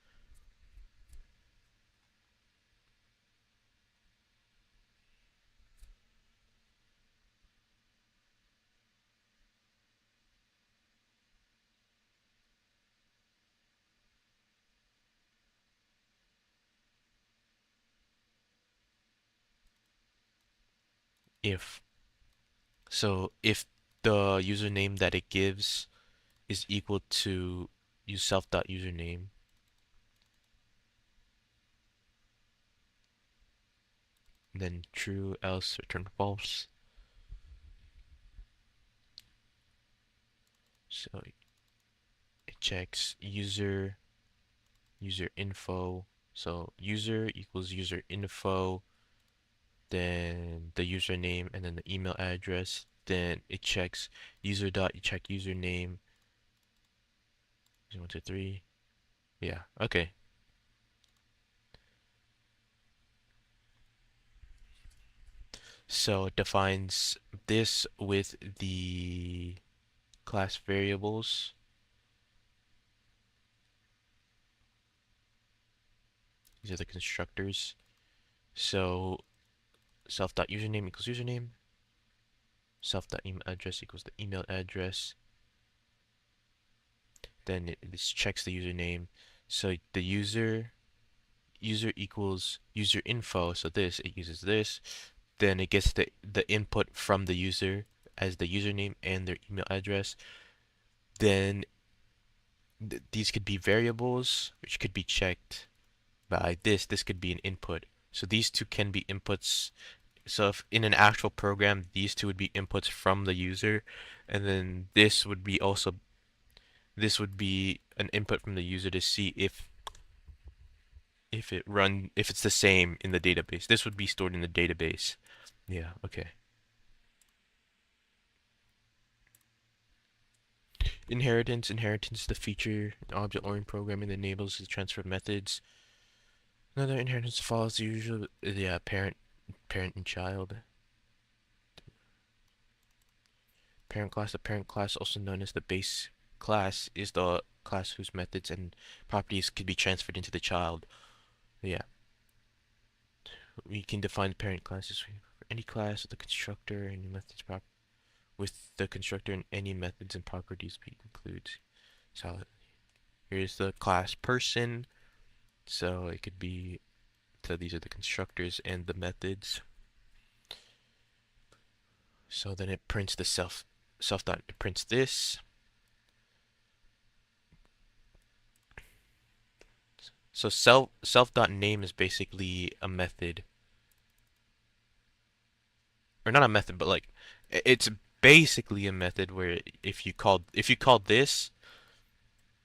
If if the username that it gives is equal to use self.username, then true, else return false. So it checks user info. So user equals user info, then the username, and then the email address. Then it checks user dot check username. 1, 2, 3. Yeah, okay. So it defines this with the class variables. These are the constructors. So self.username equals username. Self.email address equals the email address. Then this checks the username. So the user equals user info. So this, it uses this. Then it gets the input from the user as the username and their email address. Then these could be variables, which could be checked by this. This could be an input. So these two can be inputs. So if in an actual program, these two would be inputs from the user, and then this would be an input from the user to see if if it's the same in the database. This would be stored in the database. Yeah, okay. Inheritance is the feature in object-oriented programming that enables the transfer of methods. Another inheritance follows the usual parent and child. Parent class, the parent class, also known as the base class, is the class whose methods and properties could be transferred into the child. Yeah, we can define the parent classes for any class with the constructor and methods prop with the constructor and any methods and properties we include. So here's the class person. So it could be, so these are the constructors and the methods. So then it prints the self dot, it prints this. So self dot name is basically a method, or not a method, but like it's basically a method where if you called this,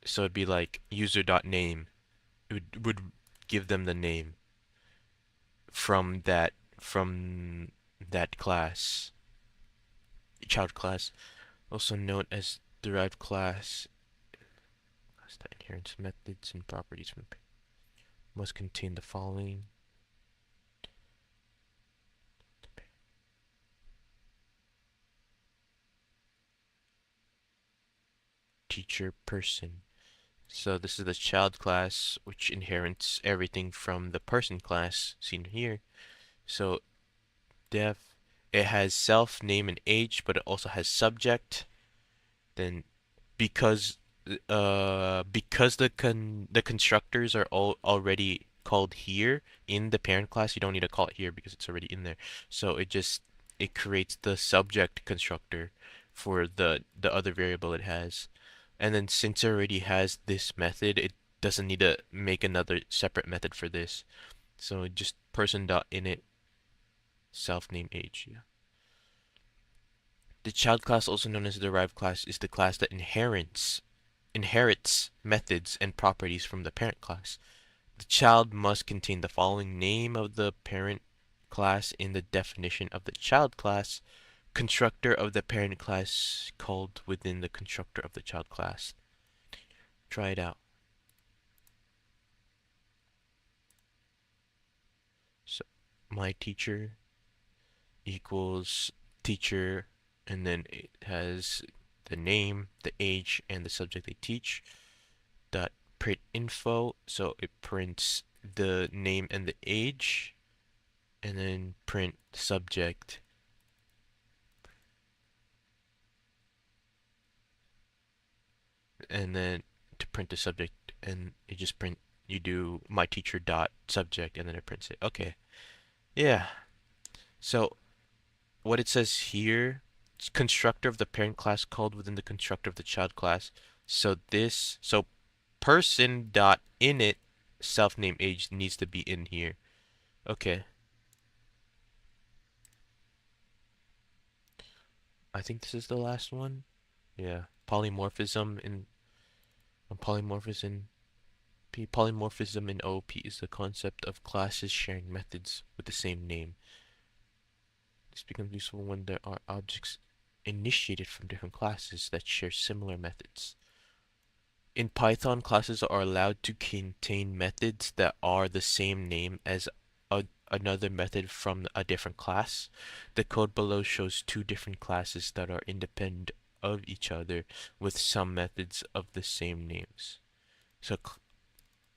so it'd be like user dot name, it would give them the name from that class, child class, also known as derived class. Class that inherits methods and properties from must contain the following. Teacher person. So this is the child class, which inherits everything from the person class seen here. So def, it has self, name, and age, but it also has subject. Then because because the constructors are all already called here in the parent class, you don't need to call it here because it's already in there. So it creates the subject constructor for the other variable it has. And then since it already has this method, it doesn't need to make another separate method for this. So just person.init self name age. Yeah. The child class, also known as the derived class, is the class that inherits methods and properties from the parent class. The child must contain the following: name of the parent class in the definition of the child class, constructor of the parent class called within the constructor of the child class. Try it out. So my teacher equals teacher, and then it has the name, the age, and the subject they teach. Dot print info, so it prints the name and the age, and then print subject, and then to print the subject, and you do my teacher dot subject, and then it prints it. Okay, yeah. So what it says here, constructor of the parent class called within the constructor of the child class. So person dot init self name age needs to be in here. Okay, I think this is the last one. Yeah, polymorphism in polymorphism polymorphism in OOP is the concept of classes sharing methods with the same name. This becomes useful when there are objects initiated from different classes that share similar methods. In Python, classes are allowed to contain methods that are the same name as another method from a different class. The code below shows two different classes that are independent of each other with some methods of the same names. So,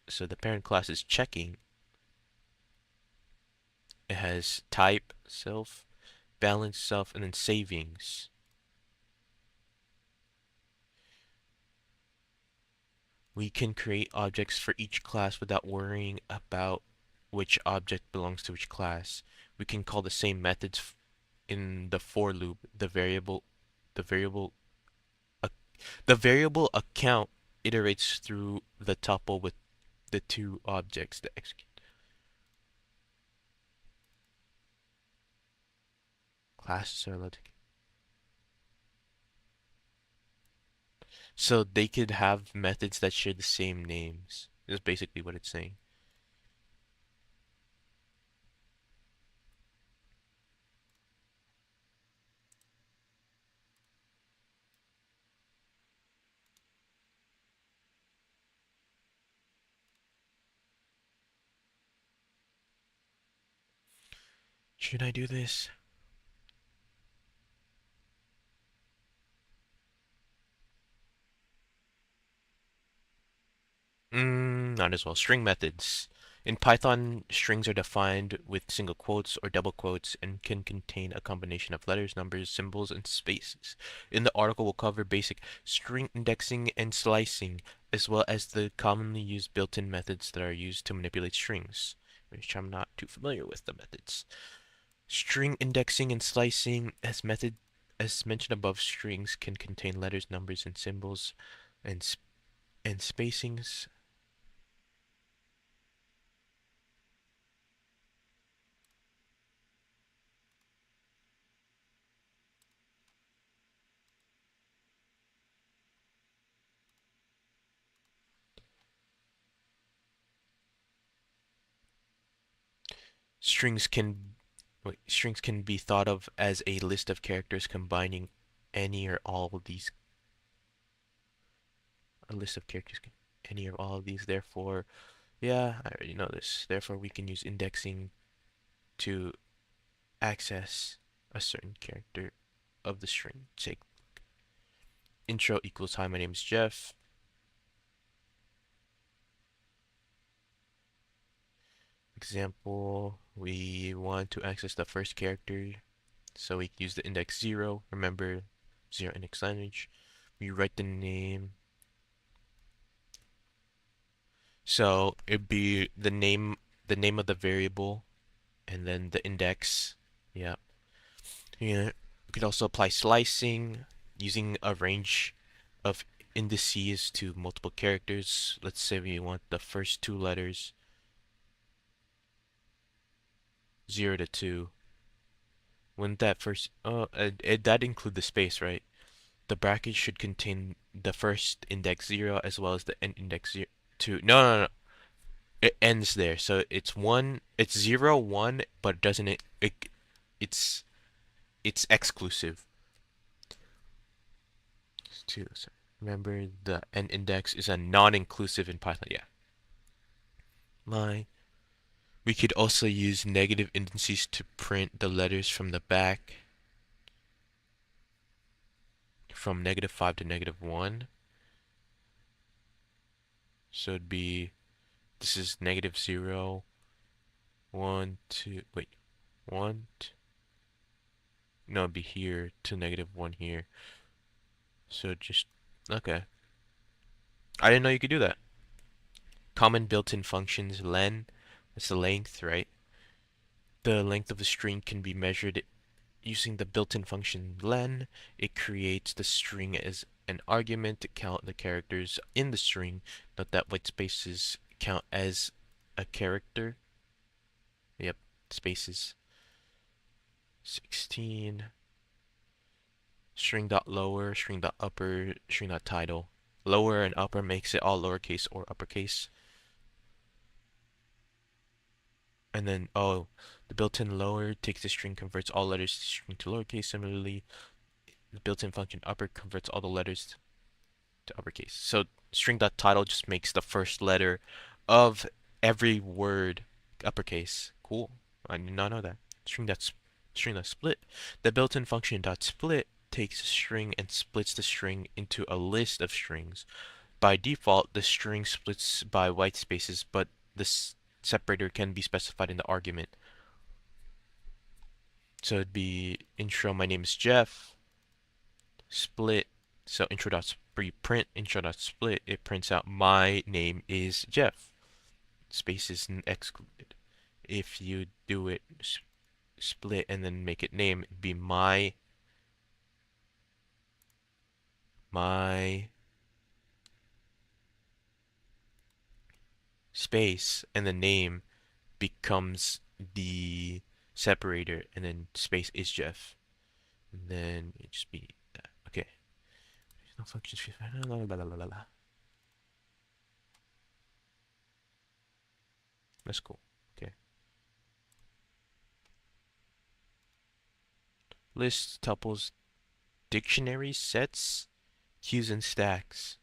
so the parent class is checking. It has type, self, balance, self, and then savings. We can create objects for each class without worrying about which object belongs to which class. We can call the same methods in the for loop. The variable, uh, the variable account iterates through the tuple with the two objects that execute. Classes are allowed to. So they could have methods that share the same names. Is basically what it's saying. Should I do this? Not as well. String methods. In Python, strings are defined with single quotes or double quotes and can contain a combination of letters, numbers, symbols, and spaces. In the article, we'll cover basic string indexing and slicing, as well as the commonly used built-in methods that are used to manipulate strings, which I'm not too familiar with the methods. String indexing and slicing as mentioned above, strings can contain letters, numbers, and symbols, and spacings. Strings can strings can be thought of as a list of characters combining any or all of these. A list of characters, any or all of these. Therefore, yeah, I already know this. Therefore, we can use indexing to access a certain character of the string. Take intro equals hi, my name is Jeff. Example, we want to access the first character, so we use the index 0. Remember, 0 index language. We write the name. So it'd be the name of the variable, and then the index. Yeah. Yeah. We could also apply slicing using a range of indices to multiple characters. Let's say we want the first two letters, 0 to 2. Wouldn't that first, that include the space, right? The bracket should contain the first index 0 as well as the end index 0, 2. No, no, no. It ends there. So it's 1, it's 0, 1, but doesn't it's it's exclusive. 2. Sorry. Remember the end index is a non-inclusive in Python. Yeah. My We could also use negative indices to print the letters from the back from -5 to -1. So it'd be, this is -0, 1, 2, wait, 1, no, it'd be here to -1 here. So just, okay. I didn't know you could do that. Common built-in functions, len, that's the length, right? The length of the string can be measured using the built-in function len. It creates the string as an argument to count the characters in the string. Note that white spaces count as a character. Yep, spaces. 16. String.lower, string.upper, string.title. Lower and upper makes it all lowercase or uppercase. And then, oh, the built-in lower takes the string, converts all letters to string to lowercase. Similarly, the built-in function upper converts all the letters to uppercase. So string.title just makes the first letter of every word uppercase. Cool. I did not know that. String.split. The built-in function .split takes a string and splits the string into a list of strings. By default, the string splits by white spaces, but this separator can be specified in the argument. So it'd be intro, my name is Jeff, split. So print intro.split, it prints out my name is Jeff. Spaces excluded. If you do it split and then make it name, it'd be my space, and the name becomes the separator, and then space is Jeff. And then it just be that. Okay. No functions. That's cool. Okay. Lists, tuples, dictionaries, sets, queues, and stacks.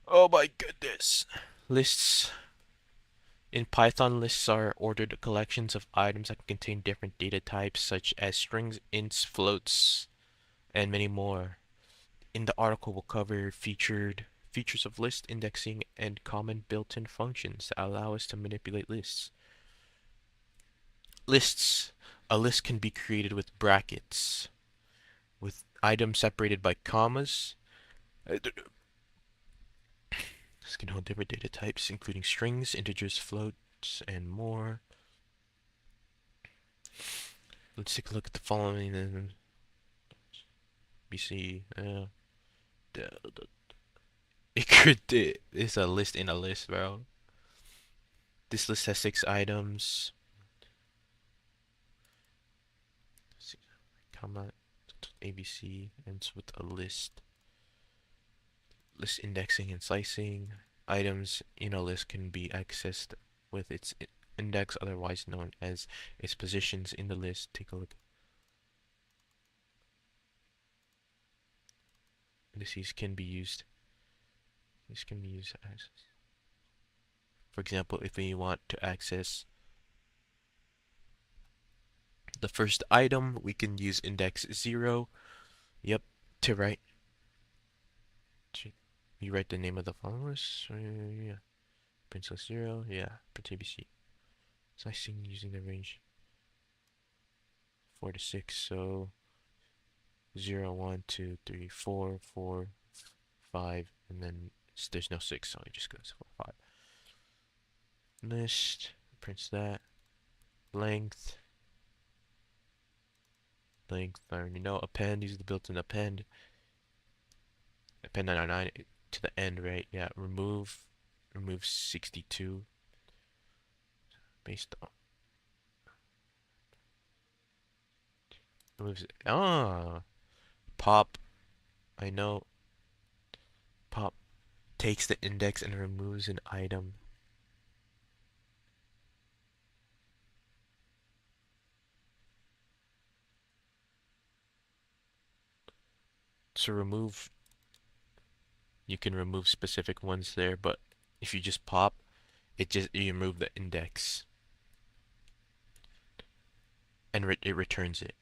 Oh my goodness. Lists. In Python, lists are ordered collections of items that can contain different data types, such as strings, ints, floats, and many more. In the article, we'll cover featured features of list indexing and common built-in functions that allow us to manipulate lists. Lists. A list can be created with brackets, with items separated by commas. This can hold different data types, including strings, integers, floats, and more. Let's take a look at the following. BC. It's a list in a list, bro. This list has 6 items. Comma ABC ends with a list. List indexing and slicing. Items in a list can be accessed with its index, otherwise known as its positions in the list. Take a look. Indices can be used. This can be used as, for example, if we want to access the first item, we can use index 0. Yep, to write. You write the name of the followers. Yeah. Princess 0. Yeah. Print ABC. Slicing using the range 4 to 6. So 0, 1, 2, 3, 4, 4, 5, and then there's no 6, so it just goes 4, 5. List. Prints that. Length. Length. I already know. Append. Use the built-in append. Append 999 to the end, right? Yeah. Remove. Remove 62. Based on. Removes. Pop. I know. Pop takes the index and removes an item. So remove, you can remove specific ones there, but if you just pop, you remove the index and it returns it.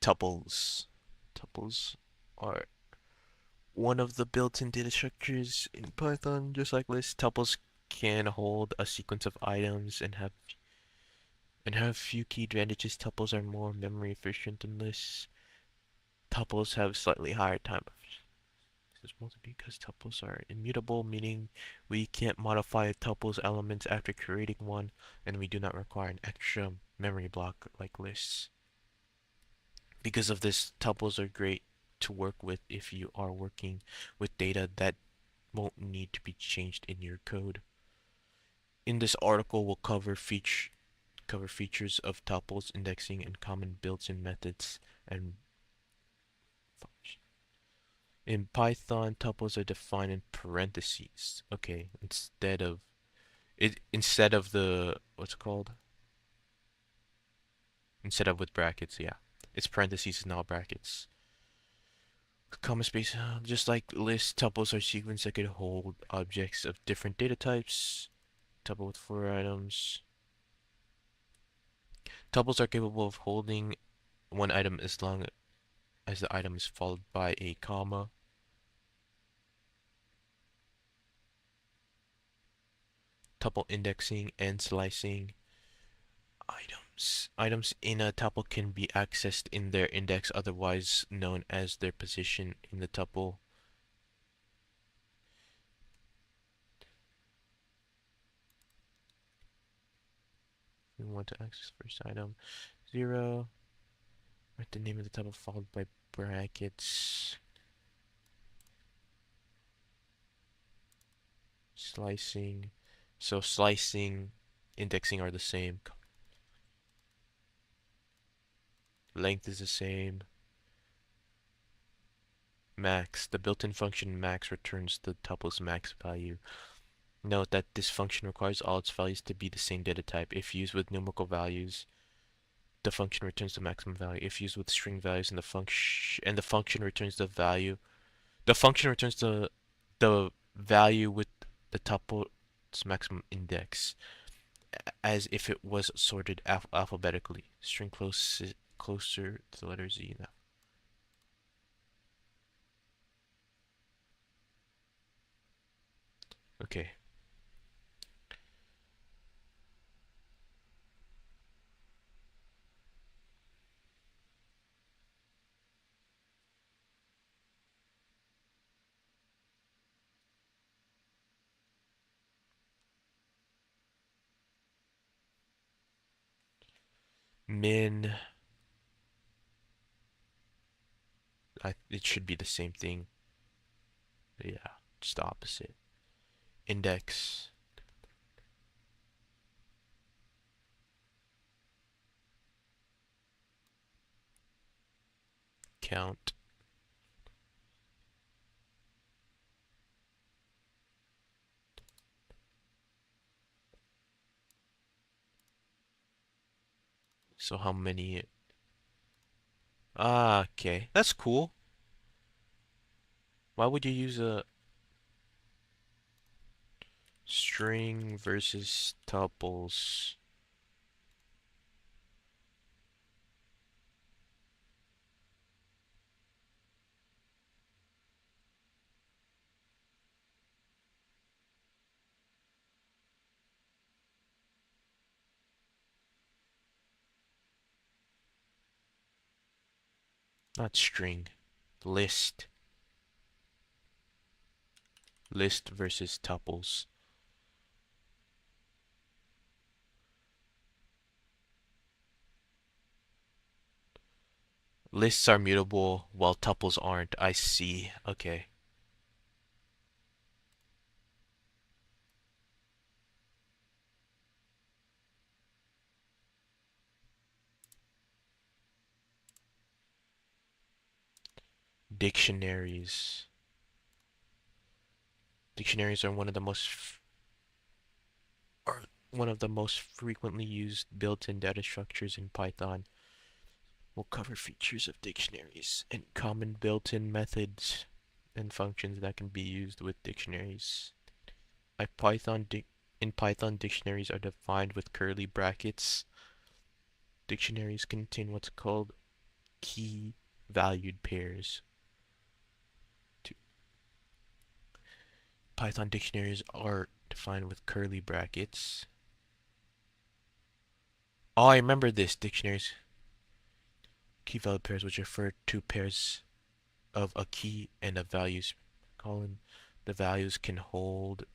Tuples. Tuples are one of the built-in data structures in Python, just like lists. Tuples can hold a sequence of items and have few key advantages. Tuples are more memory efficient than lists. Tuples have slightly higher time. This is mostly because tuples are immutable, meaning we can't modify a tuple's elements after creating one, and we do not require an extra memory block like lists. Because of this, tuples are great to work with if you are working with data that won't need to be changed in your code. In this article, we'll cover features of tuples, indexing, and common built-in methods and functions. In Python, tuples are defined in parentheses. Okay, instead of the what's it called? Instead of with brackets, yeah. It's parentheses, not brackets. Comma space, just like lists, tuples are sequences that could hold objects of different data types. Tuple with 4 items. Tuples are capable of holding one item as long as the item is followed by a comma. Tuple indexing and slicing. Items in a tuple can be accessed in their index, otherwise known as their position in the tuple. We want to access first item 0. Write the name of the tuple followed by brackets. Slicing. So slicing, indexing are the same. Length is the same. Max. The built-in function max returns the tuple's max value. Note that this function requires all its values to be the same data type. If used with numerical values, the function returns the maximum value. If used with string values, and the function returns the value, the function returns the value with the tuple's maximum index, as if it was sorted alphabetically. String closer to the letter Z now. Okay. Min. It should be the same thing. Yeah, just the opposite. Index. Count. So how many? Ah, okay. That's cool. Why would you use a string versus tuples? Not string. List. List versus tuples. Lists are mutable while tuples aren't. I see. Okay. Dictionaries. Dictionaries are one of the most frequently used built-in data structures in Python. We'll cover features of dictionaries and common built-in methods and functions that can be used with dictionaries. In Python, dictionaries are defined with curly brackets. Dictionaries contain what's called key-valued pairs. Python dictionaries are defined with curly brackets. Oh, I remember this. Dictionaries key-valued pairs, which refer to pairs of a key and a values column. The values can hold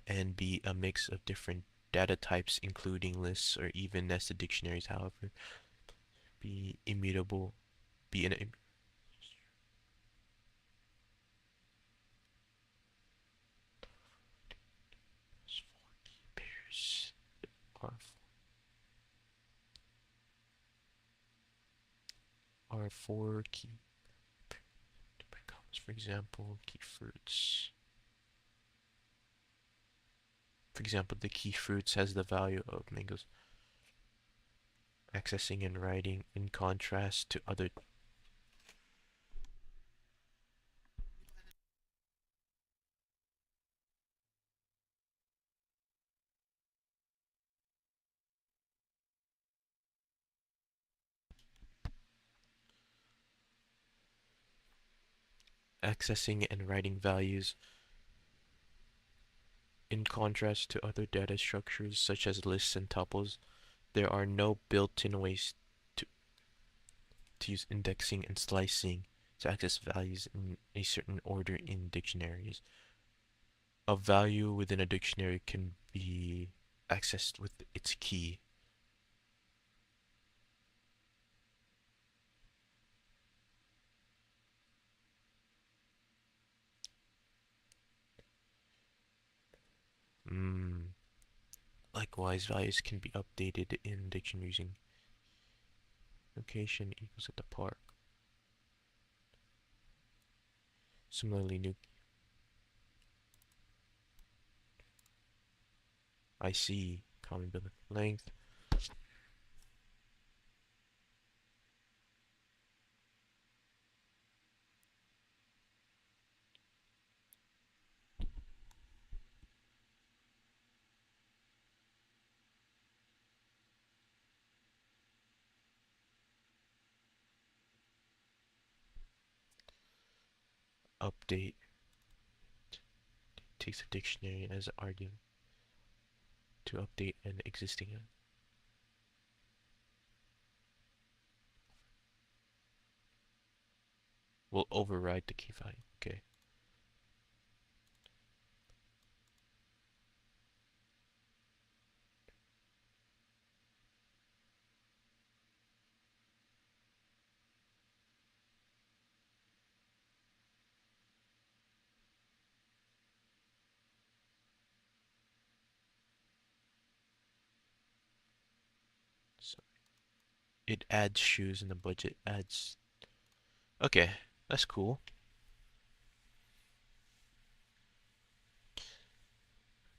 and be a mix of different data types, including lists or even nested dictionaries. However, be immutable, be an pairs are four key columns. For example, key fruits. For example, the key fruits has the value of mangoes. Accessing and writing in contrast to other accessing and writing values in contrast to other data structures such as lists and tuples. There are no built-in ways to, to use indexing and slicing to access values in a certain order in dictionaries. A value within a dictionary can be accessed with its key. Mm. Likewise, values can be updated in dictionary using location equals at the park. Similarly, new. I see. Common building length. Update. Takes a dictionary as an argument to update an existing. Will override the key value. Okay. So it adds shoes and the budget adds. Okay, that's cool.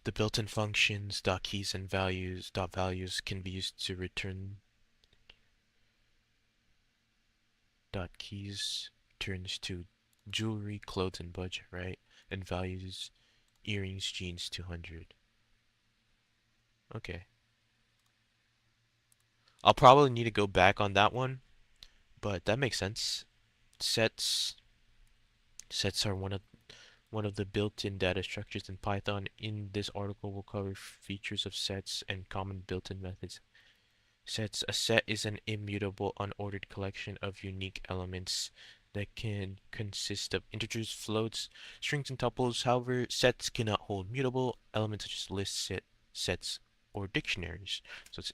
The built-in functions .keys and values .values can be used to return .keys turns to jewelry, clothes, and budget, right? And values earrings, jeans, 200. Okay. I'll probably need to go back on that one, but that makes sense. Sets sets are one of the built-in data structures in Python. In this article, we'll cover features of sets and common built-in methods. Sets. A set is an immutable, unordered collection of unique elements that can consist of integers, floats, strings, and tuples. However, sets cannot hold mutable elements such as lists, sets, or dictionaries. So it's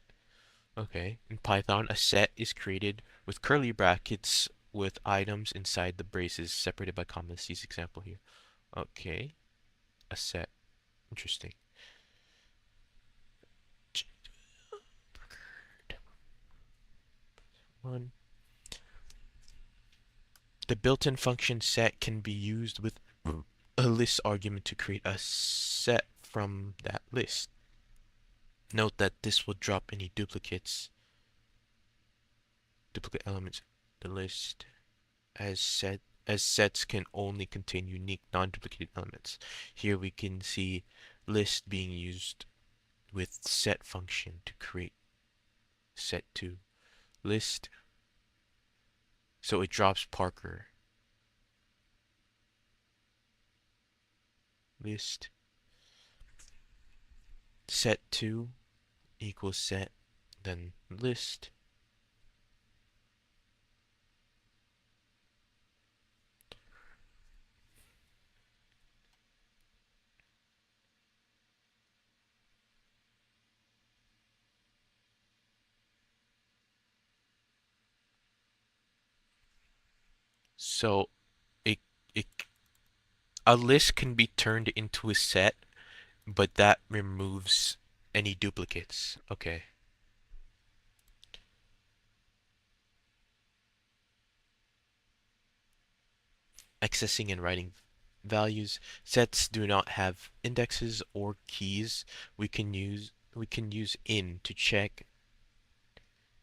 okay. In Python, a set is created with curly brackets with items inside the braces separated by commas. See this example here. Okay, a set. Interesting. One. The built-in function set can be used with a list argument to create a set from that list. Note that this will drop any duplicate elements in the list as sets can only contain unique non-duplicated elements. Here we can see list being used with set function to create set2 list. So it drops Parker. List set2 equals set, then list. So it, it a list can be turned into a set, but that removes any duplicates. Okay. Accessing and writing values. Sets do not have indexes or keys. We can use in to check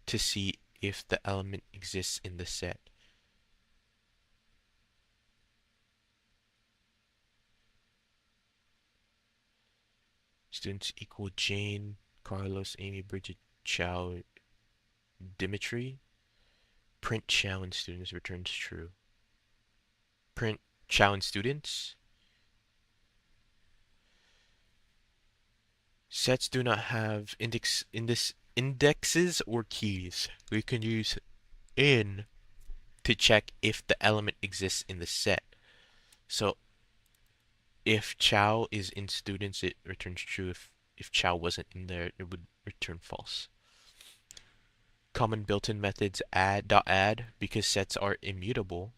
to see if the element exists in the set. Students equal Jane, Carlos, Amy, Bridget, Chow, Dimitri. Print Chow and students returns true. Print Chow and students. Sets do not have indexes or keys. We can use in to check if the element exists in the set. So if Chow is in students, it returns true. If Chow wasn't in there, it would return false. Common built-in methods add because sets are immutable.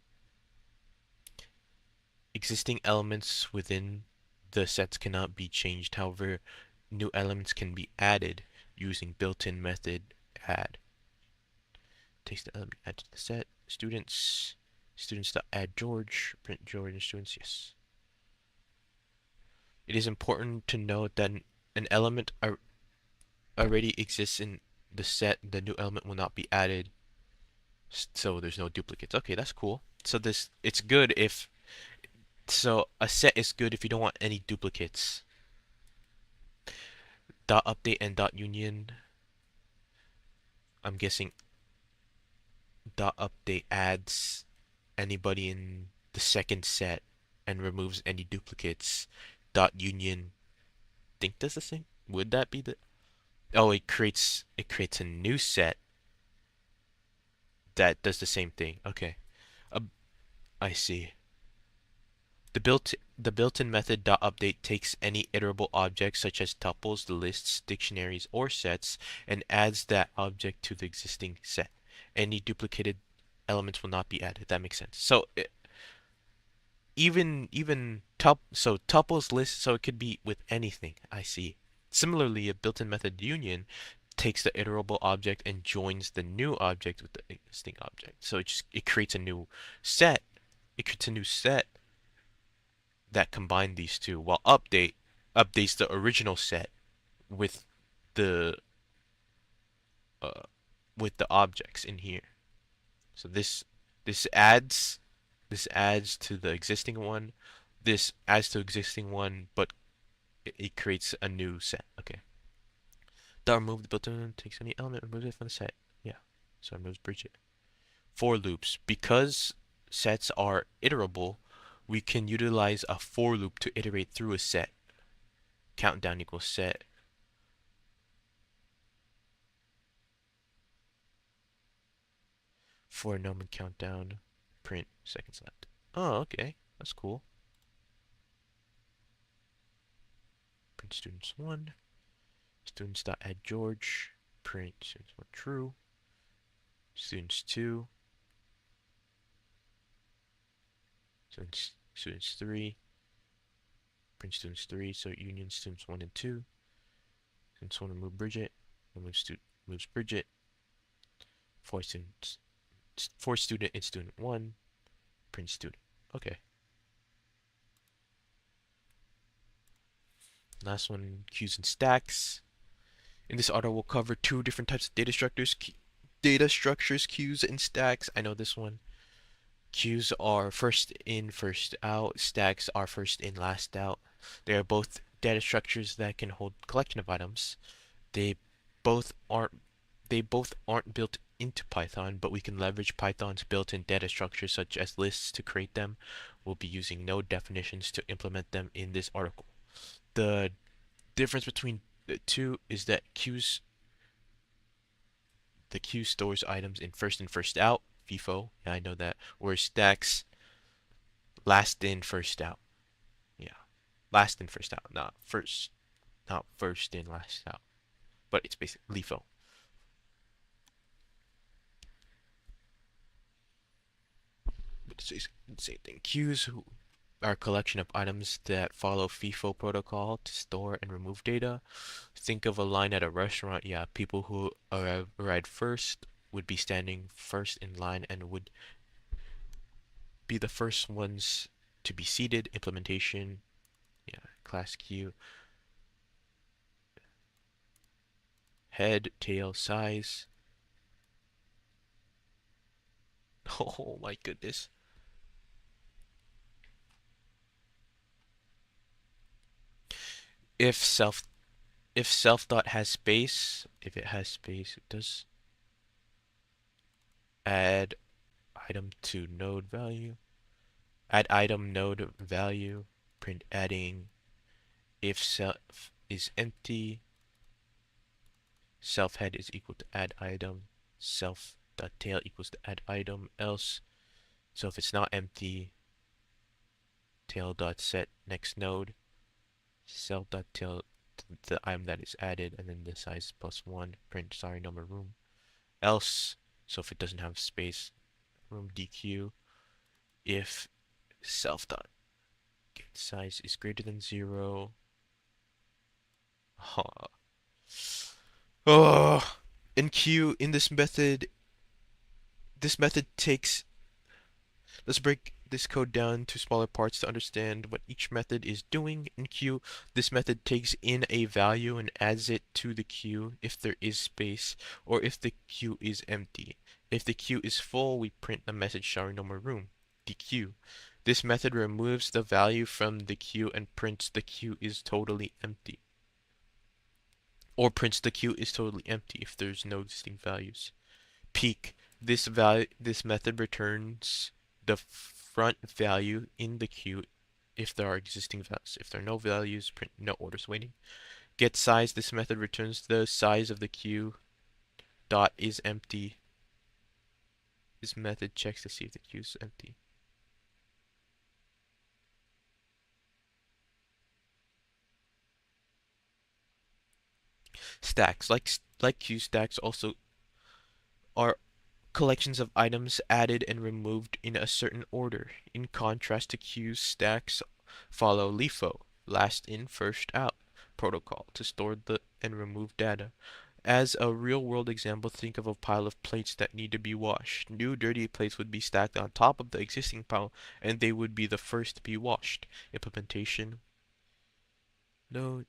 Existing elements within the sets cannot be changed. However, new elements can be added using built-in method add. Takes the element add to the set. Students Students dot add George, print George and students, yes. It is important to note that an element already exists in the set. The new element will not be added, so there's no duplicates. Okay, that's cool. So it's good if, so a set is good if you don't want any duplicates. Dot update and dot union. I'm guessing dot update adds anybody in the second set and removes any duplicates. Dot union think does the same. Would that be the? Oh, it creates a new set that does the same thing. Okay, uh, I see. The built-in method .update takes any iterable object such as tuples, lists, dictionaries, or sets and adds that object to the existing set. Any duplicated elements will not be added. That makes sense. So so tuples, lists, so it could be with anything. I see. Similarly, a built-in method union takes the iterable object and joins the new object with the existing object. So it creates a new set. It creates a new set that combine these two, while update updates the original set with the uh, with the objects in here. So this adds this adds to the existing one. This adds to existing one, but it creates a new set. Okay. The remove the built-in takes any element, removes it from the set. Yeah. So it removes Bridget. For loops. Because sets are iterable, we can utilize a for loop to iterate through a set. Countdown equals set. For Nomen countdown, print seconds left. Oh, okay. That's cool. Print students 1. Students.add George. Print students 1 true. Students 2. Students 3. Print students 3. So union students 1 and 2. Students 1 remove Bridget. Moves Bridget. For students. For student and student 1. Print student. Okay. Last one, queues and stacks. In this article, we'll cover two different types of data structures, queues and stacks. I know this one. Queues are first in, first out. Stacks are first in, last out. They are both data structures that can hold a collection of items. They both aren't they both aren't built into Python, but we can leverage Python's built-in data structures such as lists to create them. We'll be using node definitions to implement them in this article. The difference between the two is that the queue stores items in first out, FIFO, yeah, I know that, whereas stacks last in first out. Yeah. Last in first out, not first in last out. But it's basically LIFO. But it's the same thing. Queues are a collection of items that follow FIFO protocol to store and remove data. Think of a line at a restaurant. Yeah, people who arrived first would be standing first in line and would be the first ones to be seated. Implementation, yeah, class queue. Head, tail, size. Oh my goodness. If self if self dot has space, if it has space, it does add item to node value. Add item node value. Print adding. If self is empty, self head is equal to add item. Self dot tail equals to add item. Else, so if it's not empty, tail dot set next node. Self dot tail the item that is added, and then the size plus 1. Print sorry number room. Else, so if it doesn't have space, room DQ. If self dot get size is greater than 0. Huh. Oh, in queue in this method takes Let's break this code down to smaller parts to understand what each method is doing. In queue, this method takes in a value and adds it to the queue if there is space or if the queue is empty. If the queue is full, we print a message showing no more room. Dequeue. This method removes the value from the queue and prints the queue is totally empty. Or prints the queue is totally empty if there's no existing values. Peek. This method returns the front value in the queue if there are existing values. If there are no values, print no orders waiting. Get size. This method returns the size of the queue. Dot is empty. This method checks to see if the queue is empty. Stacks. Like queue stacks also are collections of items added and removed in a certain order. In contrast to queues, stacks follow LIFO, last in, first out protocol to store the and remove data. As a real-world example, think of a pile of plates that need to be washed. New dirty plates would be stacked on top of the existing pile, and they would be the first to be washed. Implementation. Node.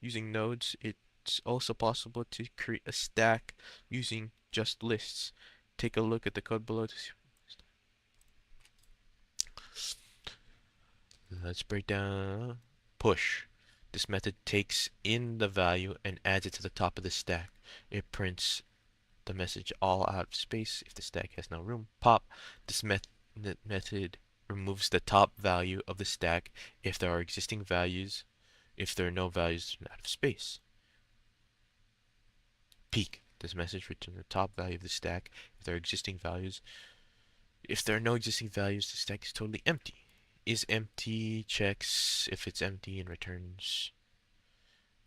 Using nodes, it's also possible to create a stack using just lists. Take a look at the code below to see. Let's break down push. This method takes in the value and adds it to the top of the stack. It prints the message all out of space if the stack has no room. Pop. This method removes the top value of the stack if there are existing values. If there are no values, out of space. Peek. This message returns the top value of the stack if there are existing values. If there are no existing values, the stack is totally empty. Is empty checks if it's empty and returns.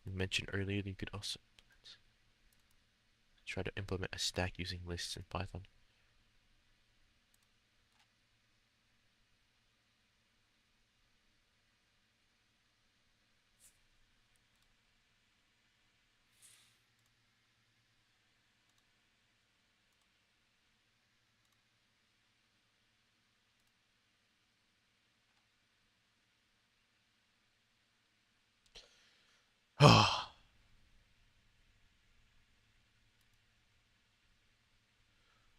We mentioned earlier that you could also try to implement a stack using lists in Python.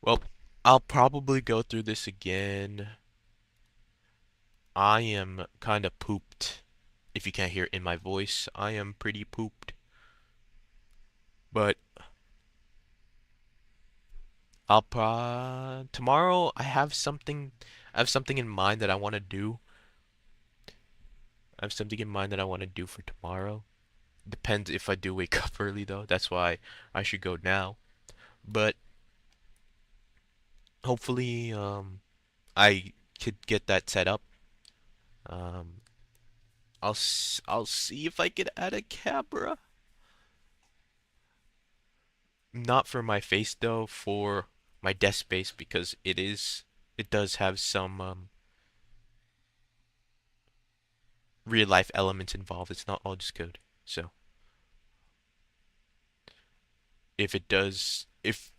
Well, I'll probably go through this again. I am kind of pooped. If you can't hear it in my voice, I am pretty pooped. But tomorrow I have something in mind that I want to do. I have something in mind that I want to do for tomorrow. Depends if I do wake up early though. That's why I should go now. But hopefully I could get that set up. Um I'll see if I could add a camera. Not for my face though, for my desk space because it does have some real life elements involved. It's not all just code. So if it does if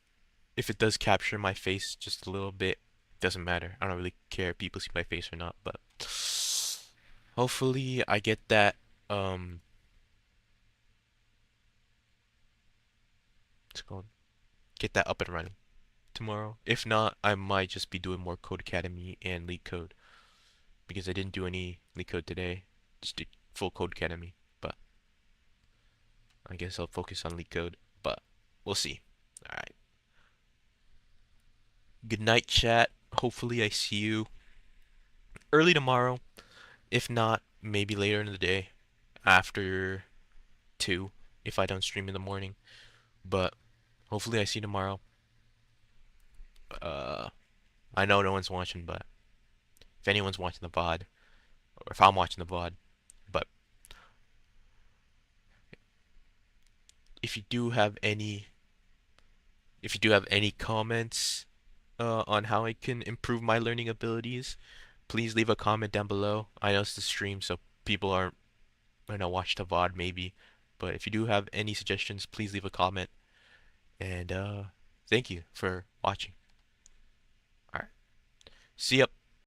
it does capture my face just a little bit, it doesn't matter. I don't really care if people see my face or not, but hopefully I get that what's it called? Get that up and running tomorrow. If not, I might just be doing more Codecademy and LeetCode because I didn't do any LeetCode today. Just did full Codecademy, but I guess I'll focus on LeetCode, but we'll see. All right. Good night, chat. Hopefully I see you early tomorrow. If not, maybe later in the day after 2 if I don't stream in the morning. But hopefully I see you tomorrow. Uh, I know no one's watching, but if anyone's watching the VOD, or if I'm watching the VOD, but if you do have any, if you do have any comments on how I can improve my learning abilities, please leave a comment down below. I know it's the stream, so people aren't gonna watch the VOD maybe, but if you do have any suggestions, please leave a comment. And thank you for watching. All right, see ya.